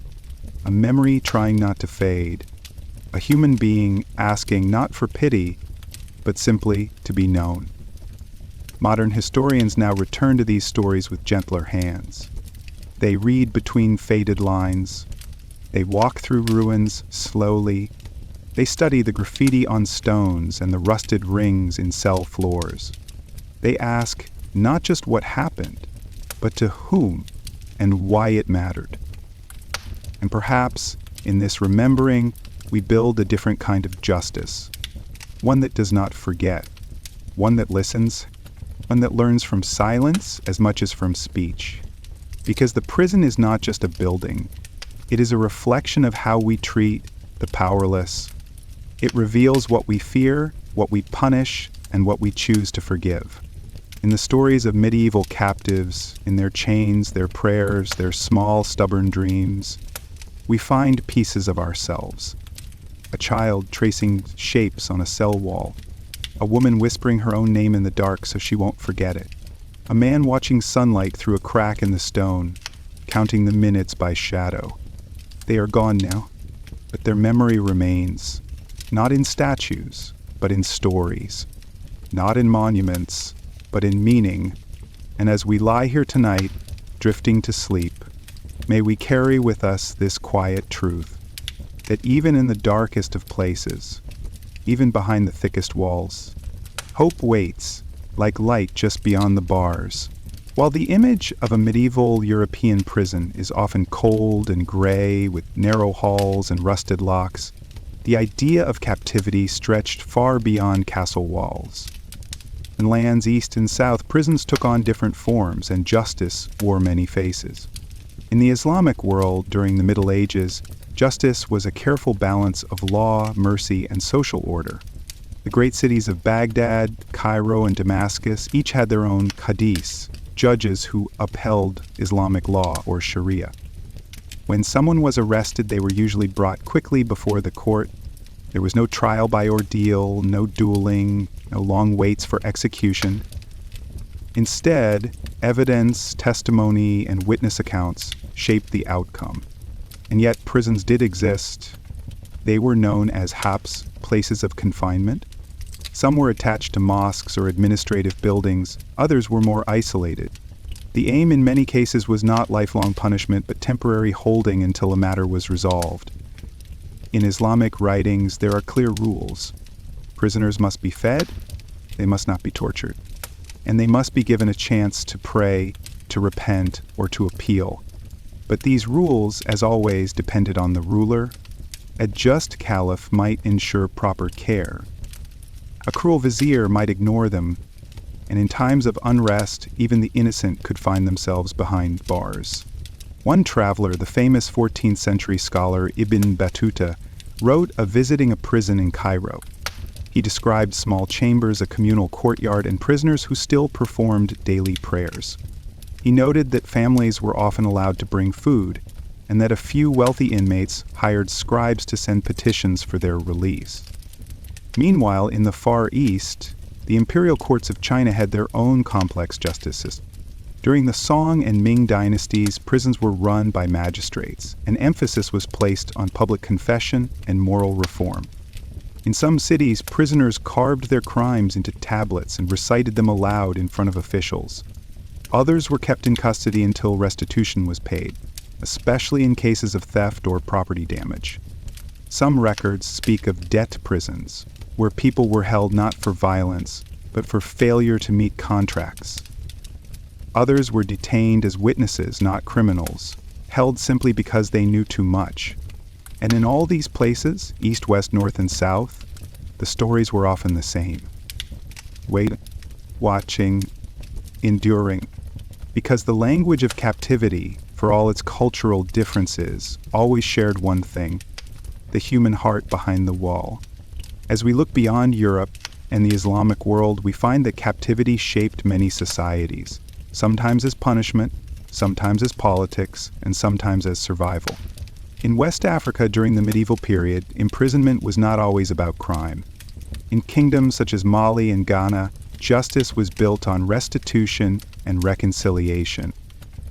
a memory trying not to fade, a human being asking not for pity, but simply to be known. Modern historians now return to these stories with gentler hands. They read between faded lines. They walk through ruins slowly. They study the graffiti on stones and the rusted rings in cell floors. They ask not just what happened, but to whom and why it mattered. And perhaps in this remembering, we build a different kind of justice, one that does not forget, one that listens, one that learns from silence as much as from speech. Because the prison is not just a building, it is a reflection of how we treat the powerless. It reveals what we fear, what we punish, and what we choose to forgive. In the stories of medieval captives, in their chains, their prayers, their small, stubborn dreams, we find pieces of ourselves. A child tracing shapes on a cell wall. A woman whispering her own name in the dark so she won't forget it. A man watching sunlight through a crack in the stone, counting the minutes by shadow. They are gone now, but their memory remains, not in statues, but in stories. Not in monuments, but in meaning. And as we lie here tonight, drifting to sleep, may we carry with us this quiet truth, that even in the darkest of places, even behind the thickest walls, hope waits, like light just beyond the bars. While the image of a medieval European prison is often cold and gray, with narrow halls and rusted locks, the idea of captivity stretched far beyond castle walls. In lands east and south, prisons took on different forms, and justice wore many faces. In the Islamic world during the Middle Ages, justice was a careful balance of law, mercy, and social order. The great cities of Baghdad, Cairo, and Damascus each had their own qadis, judges who upheld Islamic law or Sharia. When someone was arrested, they were usually brought quickly before the court. There was no trial by ordeal, no dueling, no long waits for execution. Instead, evidence, testimony, and witness accounts shaped the outcome. And yet prisons did exist. They were known as habs, places of confinement. Some were attached to mosques or administrative buildings, others were more isolated. The aim in many cases was not lifelong punishment, but temporary holding until a matter was resolved. In Islamic writings, there are clear rules. Prisoners must be fed, they must not be tortured, and they must be given a chance to pray, to repent, or to appeal. But these rules, as always, depended on the ruler. A just caliph might ensure proper care. A cruel vizier might ignore them, and in times of unrest, even the innocent could find themselves behind bars. One traveler, the famous 14th century scholar Ibn Battuta, wrote of visiting a prison in Cairo. He described small chambers, a communal courtyard, and prisoners who still performed daily prayers. He noted that families were often allowed to bring food, and that a few wealthy inmates hired scribes to send petitions for their release. Meanwhile, in the Far East, the imperial courts of China had their own complex justice system. During the Song and Ming dynasties, prisons were run by magistrates, and emphasis was placed on public confession and moral reform. In some cities, prisoners carved their crimes into tablets and recited them aloud in front of officials. Others were kept in custody until restitution was paid, especially in cases of theft or property damage. Some records speak of debt prisons, where people were held not for violence, but for failure to meet contracts. Others were detained as witnesses, not criminals, held simply because they knew too much. And in all these places, east, west, north, and south, the stories were often the same. Waiting, watching, enduring. Because the language of captivity, for all its cultural differences, always shared one thing: the human heart behind the wall. As we look beyond Europe and the Islamic world, we find that captivity shaped many societies, sometimes as punishment, sometimes as politics, and sometimes as survival. In West Africa during the medieval period, imprisonment was not always about crime. In kingdoms such as Mali and Ghana, justice was built on restitution and reconciliation.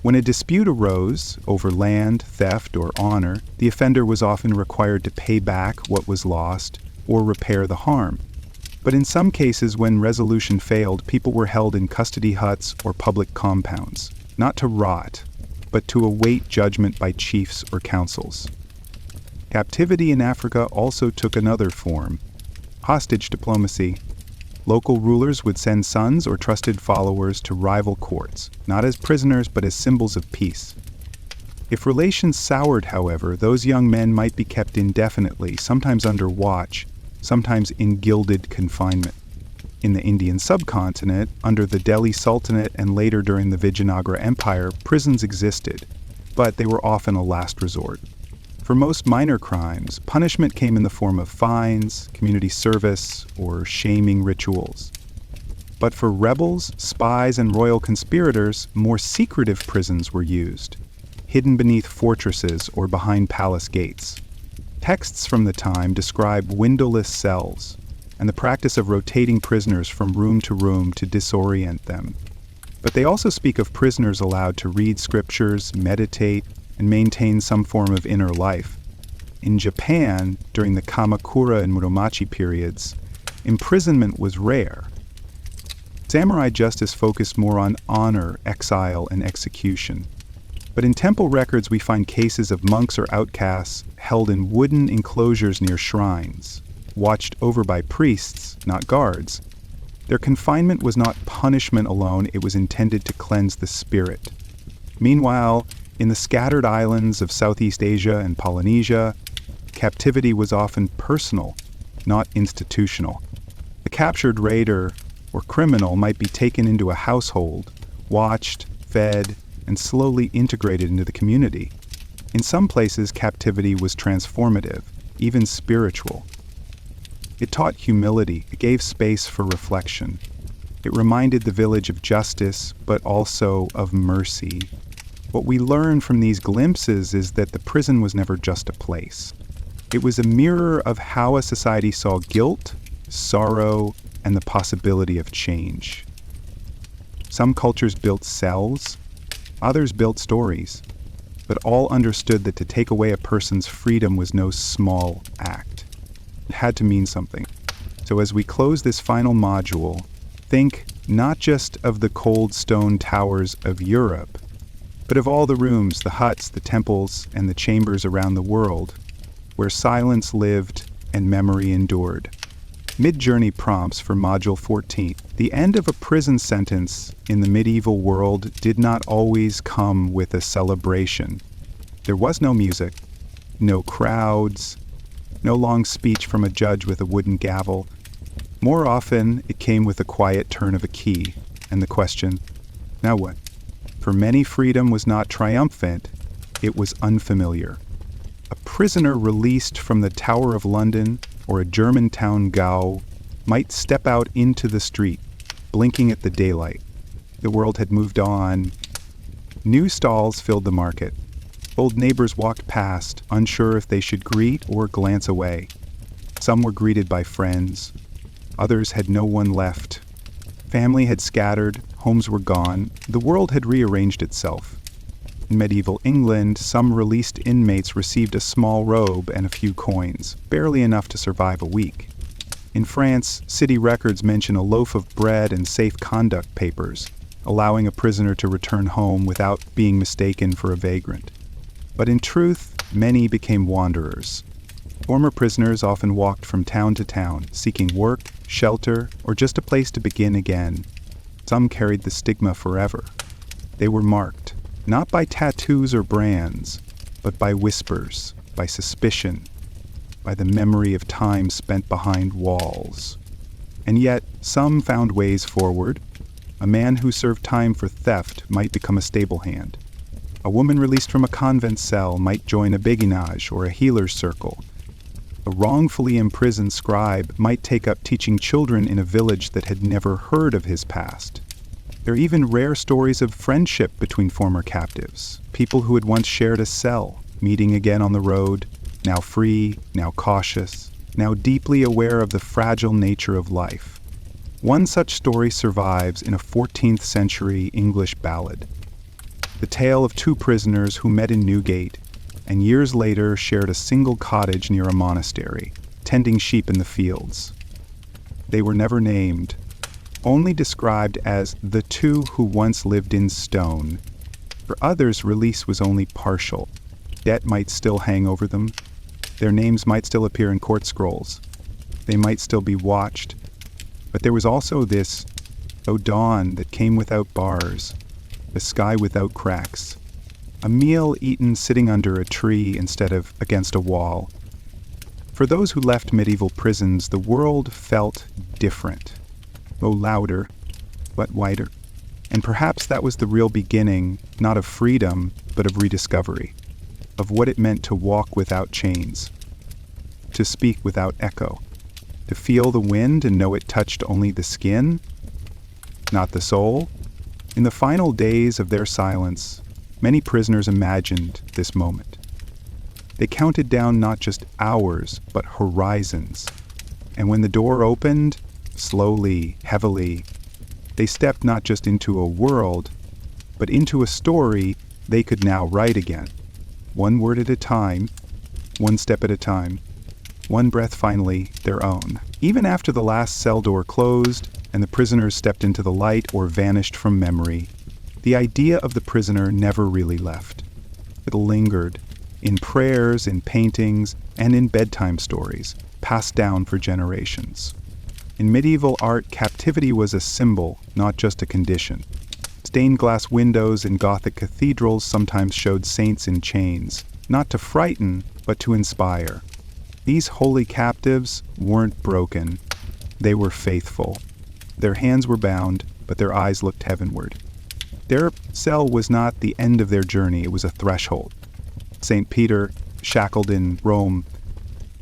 When a dispute arose over land, theft, or honor, the offender was often required to pay back what was lost or repair the harm. But in some cases, when resolution failed, people were held in custody huts or public compounds, not to rot, but to await judgment by chiefs or councils. Captivity in Africa also took another form: hostage diplomacy. Local rulers would send sons or trusted followers to rival courts, not as prisoners but as symbols of peace. If relations soured, however, those young men might be kept indefinitely, sometimes under watch, sometimes in gilded confinement. In the Indian subcontinent, under the Delhi Sultanate and later during the Vijayanagara Empire, prisons existed, but they were often a last resort. For most minor crimes, punishment came in the form of fines, community service, or shaming rituals. But for rebels, spies, and royal conspirators, more secretive prisons were used, hidden beneath fortresses or behind palace gates. Texts from the time describe windowless cells and the practice of rotating prisoners from room to room to disorient them. But they also speak of prisoners allowed to read scriptures, meditate, and maintain some form of inner life. In Japan, during the Kamakura and Muromachi periods, imprisonment was rare. Samurai justice focused more on honor, exile, and execution. But in temple records we find cases of monks or outcasts held in wooden enclosures near shrines, watched over by priests, not guards. Their confinement was not punishment alone, it was intended to cleanse the spirit. Meanwhile, in the scattered islands of Southeast Asia and Polynesia, captivity was often personal, not institutional. A captured raider or criminal might be taken into a household, watched, fed, and slowly integrated into the community. In some places, captivity was transformative, even spiritual. It taught humility, it gave space for reflection. It reminded the village of justice, but also of mercy. What we learn from these glimpses is that the prison was never just a place. It was a mirror of how a society saw guilt, sorrow, and the possibility of change. Some cultures built cells, others built stories, but all understood that to take away a person's freedom was no small act. It had to mean something. So as we close this final module, think not just of the cold stone towers of Europe, but of all the rooms, the huts, the temples, and the chambers around the world, where silence lived and memory endured. Mid-journey prompts for Module 14. The end of a prison sentence in the medieval world did not always come with a celebration. There was no music, no crowds, no long speech from a judge with a wooden gavel. More often, it came with a quiet turn of a key and the question, now what? For many, freedom was not triumphant, it was unfamiliar. A prisoner released from the Tower of London or a German town Gau might step out into the street, blinking at the daylight. The world had moved on. New stalls filled the market. Old neighbors walked past, unsure if they should greet or glance away. Some were greeted by friends. Others had no one left. Family had scattered, homes were gone. The world had rearranged itself. In medieval England, some released inmates received a small robe and a few coins, barely enough to survive a week. In France, city records mention a loaf of bread and safe conduct papers, allowing a prisoner to return home without being mistaken for a vagrant. But in truth, many became wanderers. Former prisoners often walked from town to town, seeking work, shelter, or just a place to begin again. Some carried the stigma forever. They were marked, not by tattoos or brands, but by whispers, by suspicion, by the memory of time spent behind walls. And yet, some found ways forward. A man who served time for theft might become a stable hand. A woman released from a convent cell might join a béguinage or a healer's circle. A wrongfully imprisoned scribe might take up teaching children in a village that had never heard of his past. There are even rare stories of friendship between former captives, people who had once shared a cell, meeting again on the road, now free, now cautious. now deeply aware of the fragile nature of life. One such story survives in a 14th century English ballad. The tale of two prisoners who met in Newgate and years later shared a single cottage near a monastery, tending sheep in the fields. They were never named, only described as the two who once lived in stone. For others, release was only partial. Debt might still hang over them. Their names might still appear in court scrolls. They might still be watched. But there was also this, dawn that came without bars, the sky without cracks, a meal eaten sitting under a tree instead of against a wall. For those who left medieval prisons, the world felt different, though louder, but wider. And perhaps that was the real beginning, not of freedom, but of rediscovery, of what it meant to walk without chains, to speak without echo, to feel the wind and know it touched only the skin, not the soul. In the final days of their silence, many prisoners imagined this moment. They counted down not just hours, but horizons. And when the door opened, slowly, heavily, they stepped not just into a world, but into a story they could now write again. One word at a time, one step at a time, one breath finally their own. Even after the last cell door closed and the prisoners stepped into the light or vanished from memory, the idea of the prisoner never really left. It lingered in prayers, in paintings, and in bedtime stories, passed down for generations. In medieval art, captivity was a symbol, not just a condition. Stained glass windows in Gothic cathedrals sometimes showed saints in chains, not to frighten, but to inspire. These holy captives weren't broken. They were faithful. Their hands were bound, but their eyes looked heavenward. Their cell was not the end of their journey, it was a threshold. St. Peter, shackled in Rome.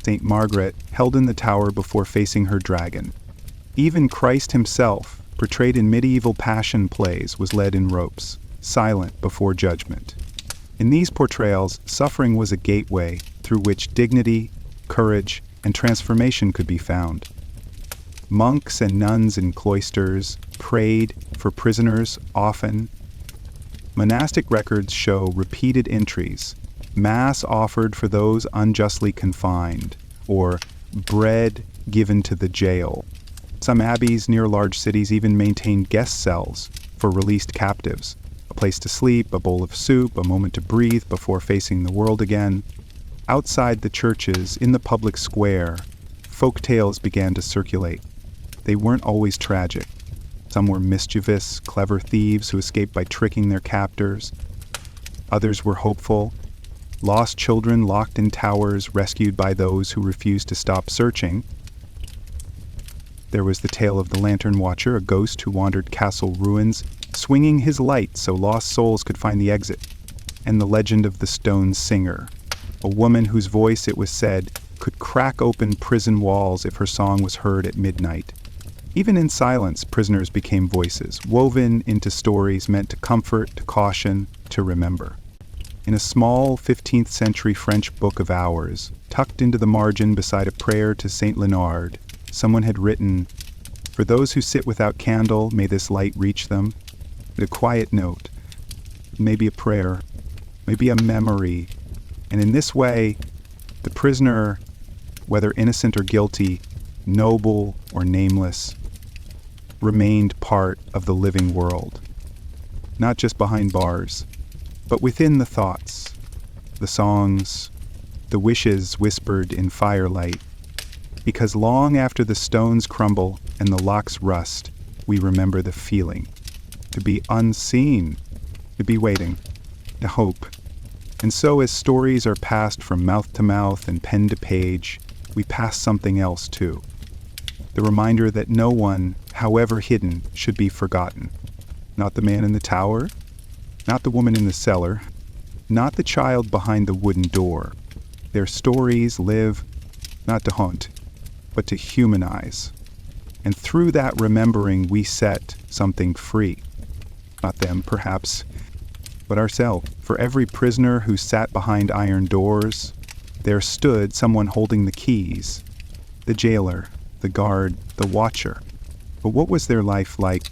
St. Margaret, held in the tower before facing her dragon. Even Christ himself, portrayed in medieval passion plays, was led in ropes, silent before judgment. In these portrayals, suffering was a gateway through which dignity, courage, and transformation could be found. Monks and nuns in cloisters prayed for prisoners often. Monastic records show repeated entries, mass offered for those unjustly confined, or bread given to the jail. Some abbeys near large cities even maintained guest cells for released captives, a place to sleep, a bowl of soup, a moment to breathe before facing the world again. Outside the churches, in the public square, folk tales began to circulate. They weren't always tragic. Some were mischievous, clever thieves who escaped by tricking their captors. Others were hopeful. Lost children locked in towers, rescued by those who refused to stop searching. There was the tale of the lantern watcher, a ghost who wandered castle ruins, swinging his light so lost souls could find the exit. And the legend of the stone singer, a woman whose voice, it was said, could crack open prison walls if her song was heard at midnight. Even in silence, prisoners became voices, woven into stories meant to comfort, to caution, to remember. In a small 15th century French book of hours, tucked into the margin beside a prayer to Saint Leonard, someone had written, "For those who sit without candle, may this light reach them." A quiet note, maybe a prayer, maybe a memory. And in this way, the prisoner, whether innocent or guilty, noble or nameless, remained part of the living world. Not just behind bars, but within the thoughts, the songs, the wishes whispered in firelight. Because long after the stones crumble and the locks rust, we remember the feeling. To be unseen, to be waiting, to hope. And so as stories are passed from mouth to mouth and pen to page, we pass something else too. The reminder that no one, however hidden, should be forgotten. Not the man in the tower, not the woman in the cellar, not the child behind the wooden door. Their stories live not to haunt, but to humanize. And through that remembering, we set something free. Not them, perhaps, but ourselves. For every prisoner who sat behind iron doors, there stood someone holding the keys, The jailer, the guard, the watcher. But what was their life like?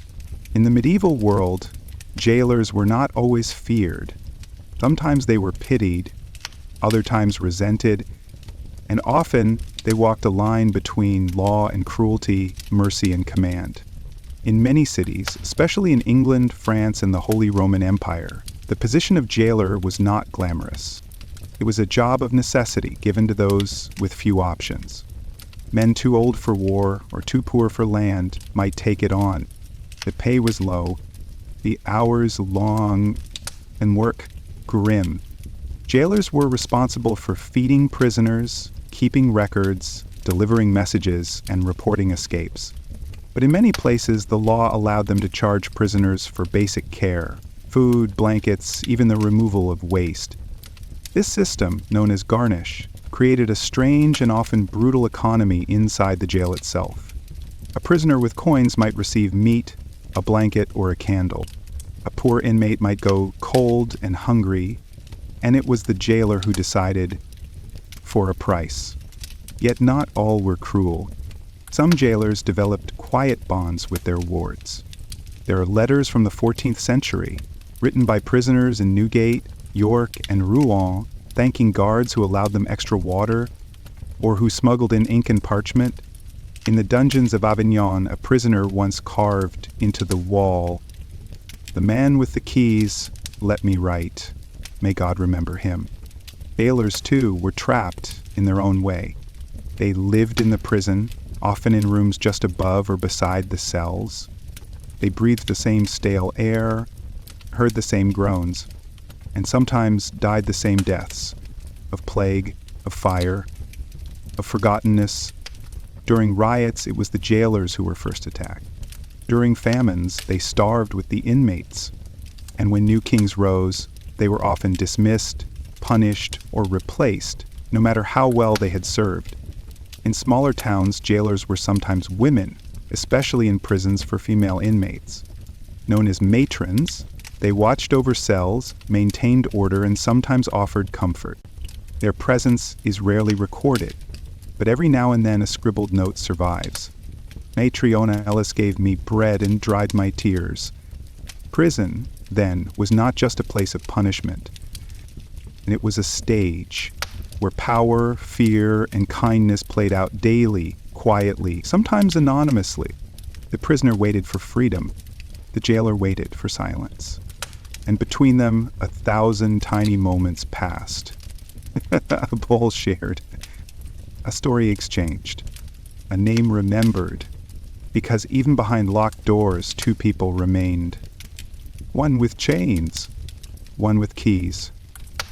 In the medieval world, jailers were not always feared. Sometimes they were pitied, other times resented, and often they walked a line between law and cruelty, mercy and command. In many cities, especially in England, France, and the Holy Roman Empire, the position of jailer was not glamorous. It was a job of necessity given to those with few options. Men too old for war or too poor for land might take it on. The pay was low, the hours long, and work grim. Jailers were responsible for feeding prisoners, keeping records, delivering messages, and reporting escapes. But in many places, the law allowed them to charge prisoners for basic care, food, blankets, even the removal of waste. This system, known as garnish, created a strange and often brutal economy inside the jail itself. A prisoner with coins might receive meat, a blanket, or a candle. A poor inmate might go cold and hungry, and it was the jailer who decided for a price. Yet not all were cruel. Some jailers developed quiet bonds with their wards. There are letters from the 14th century, written by prisoners in Newgate, York, and Rouen, thanking guards who allowed them extra water, or who smuggled in ink and parchment. In the dungeons of Avignon, a prisoner once carved into the wall, "The man with the keys, let me write. May God remember him." Jailers, too, were trapped in their own way. They lived in the prison, often in rooms just above or beside the cells. They breathed the same stale air, heard the same groans, and sometimes died the same deaths of plague, of fire, of forgottenness. During riots, it was the jailers who were first attacked. During famines, they starved with the inmates. And when new kings rose, they were often dismissed, punished, or replaced, no matter how well they had served. In smaller towns, jailers were sometimes women, especially in prisons for female inmates. Known as matrons, they watched over cells, maintained order, and sometimes offered comfort. Their presence is rarely recorded, but every now and then a scribbled note survives. "Matriona Ellis gave me bread and dried my tears." Prison, then, was not just a place of punishment. And it was a stage where power, fear, and kindness played out daily, quietly, sometimes anonymously. The prisoner waited for freedom. The jailer waited for silence. And between them, 1,000 tiny moments passed. A bowl shared. A story exchanged. A name remembered. Because even behind locked doors, two people remained. One with chains, one with keys.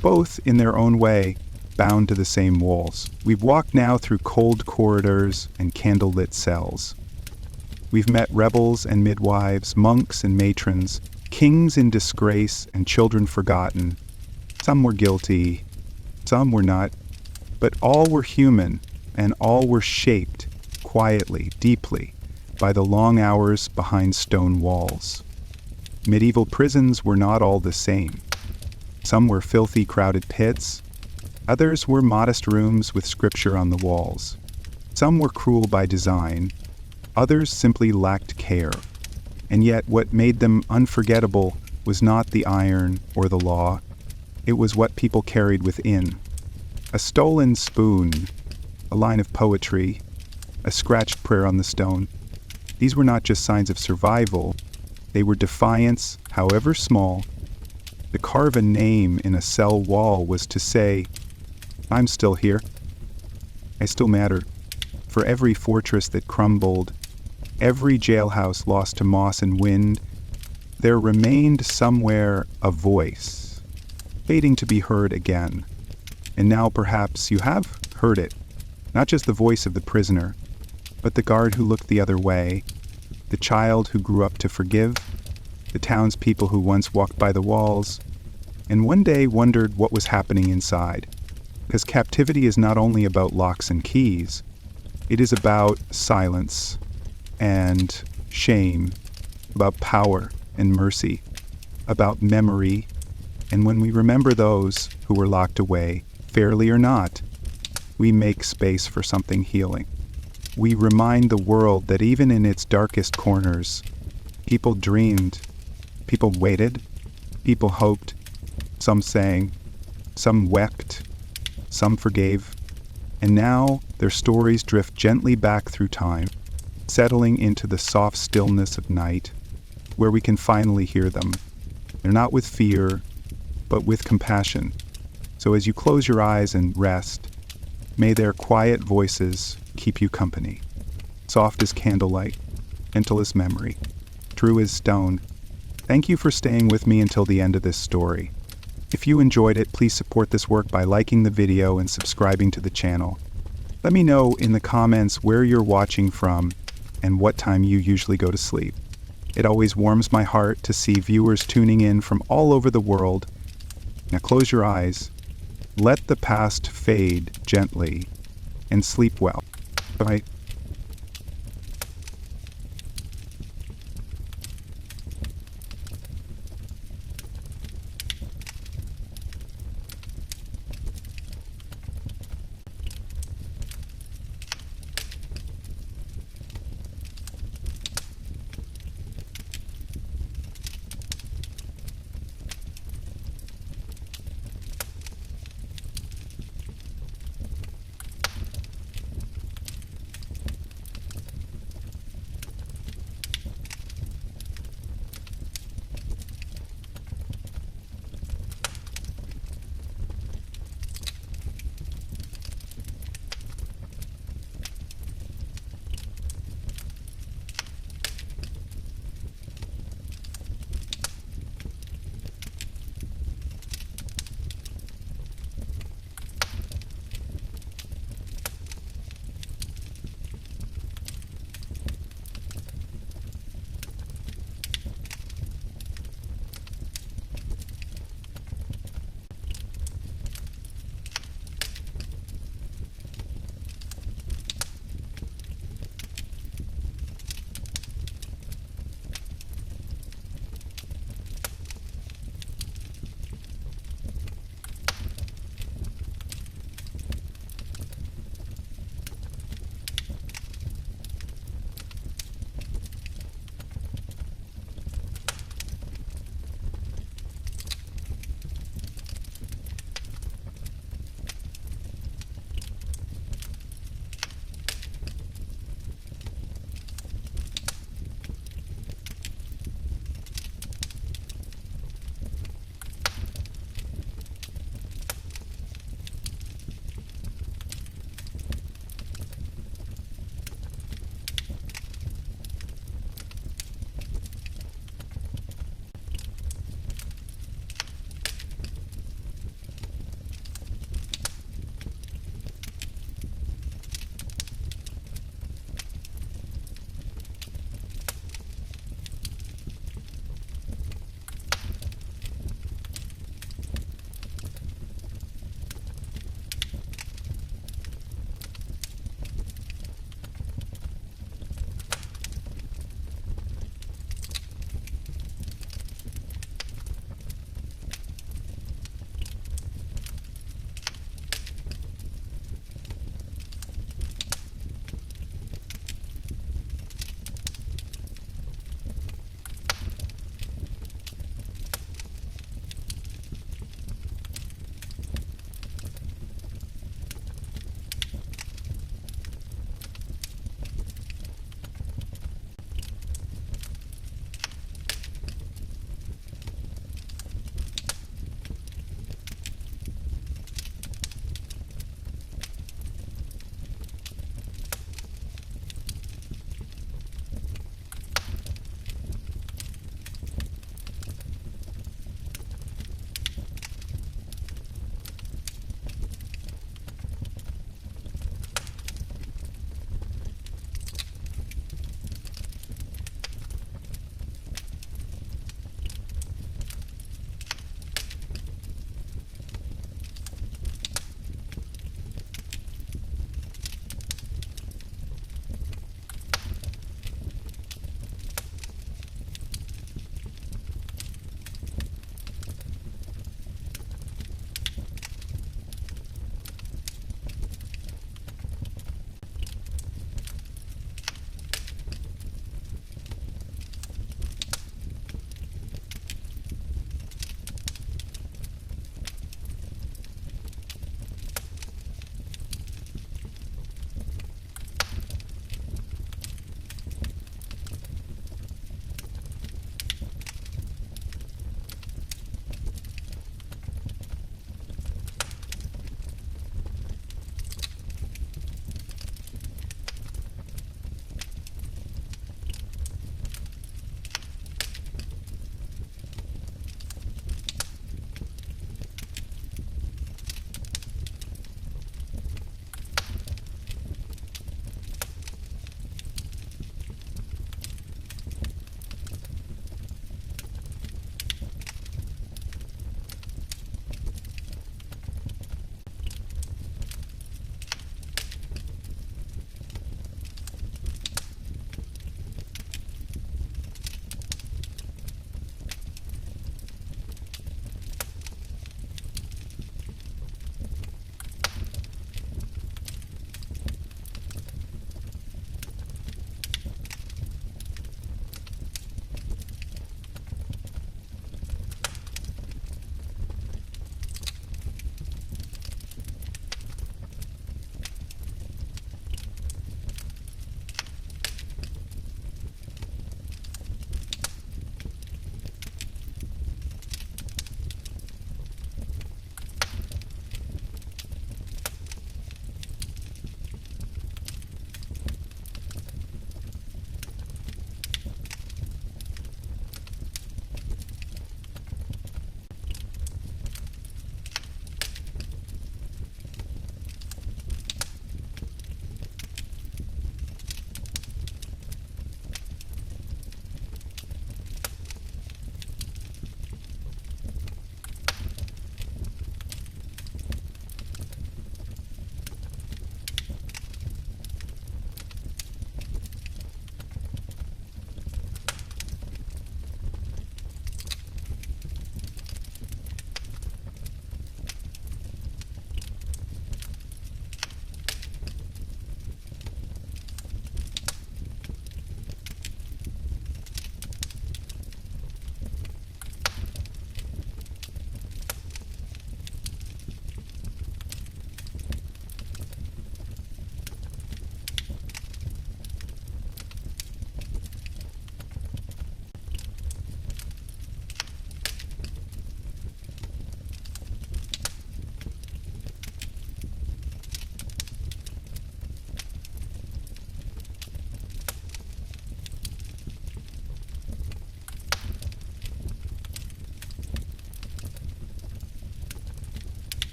Both, in their own way, bound to the same walls. We've walked now through cold corridors and candlelit cells. We've met rebels and midwives, monks and matrons, kings in disgrace and children forgotten. Some were guilty, some were not, but all were human, and all were shaped, quietly, deeply, by the long hours behind stone walls. Medieval prisons were not all the same. Some were filthy, crowded pits. Others were modest rooms with scripture on the walls. Some were cruel by design. Others simply lacked care. And yet what made them unforgettable was not the iron or the law. It was what people carried within. A stolen spoon, a line of poetry, a scratched prayer on the stone. These were not just signs of survival. They were defiance, however small. To carve a name in a cell wall was to say, "I'm still here. I still matter." For every fortress that crumbled, every jailhouse lost to moss and wind, there remained somewhere a voice, waiting to be heard again. And now perhaps you have heard it, not just the voice of the prisoner, but the guard who looked the other way, the child who grew up to forgive, the townspeople who once walked by the walls, and one day wondered what was happening inside. Because captivity is not only about locks and keys, it is about silence and shame, about power and mercy, about memory, and when we remember those who were locked away, fairly or not, we make space for something healing. we remind the world that even in its darkest corners, people dreamed, people waited, people hoped, some sang, some wept, some forgave, and now their stories drift gently back through time, settling into the soft stillness of night, where we can finally hear them. They're not with fear, but with compassion. So as you close your eyes and rest, may their quiet voices keep you company. Soft as candlelight, gentle as memory, true as stone. Thank you for staying with me until the end of this story. If you enjoyed it, please support this work by liking the video and subscribing to the channel. Let me know in the comments where you're watching from and what time you usually go to sleep. It always warms my heart to see viewers tuning in from all over the world. Now close your eyes, let the past fade gently, and sleep well. Bye.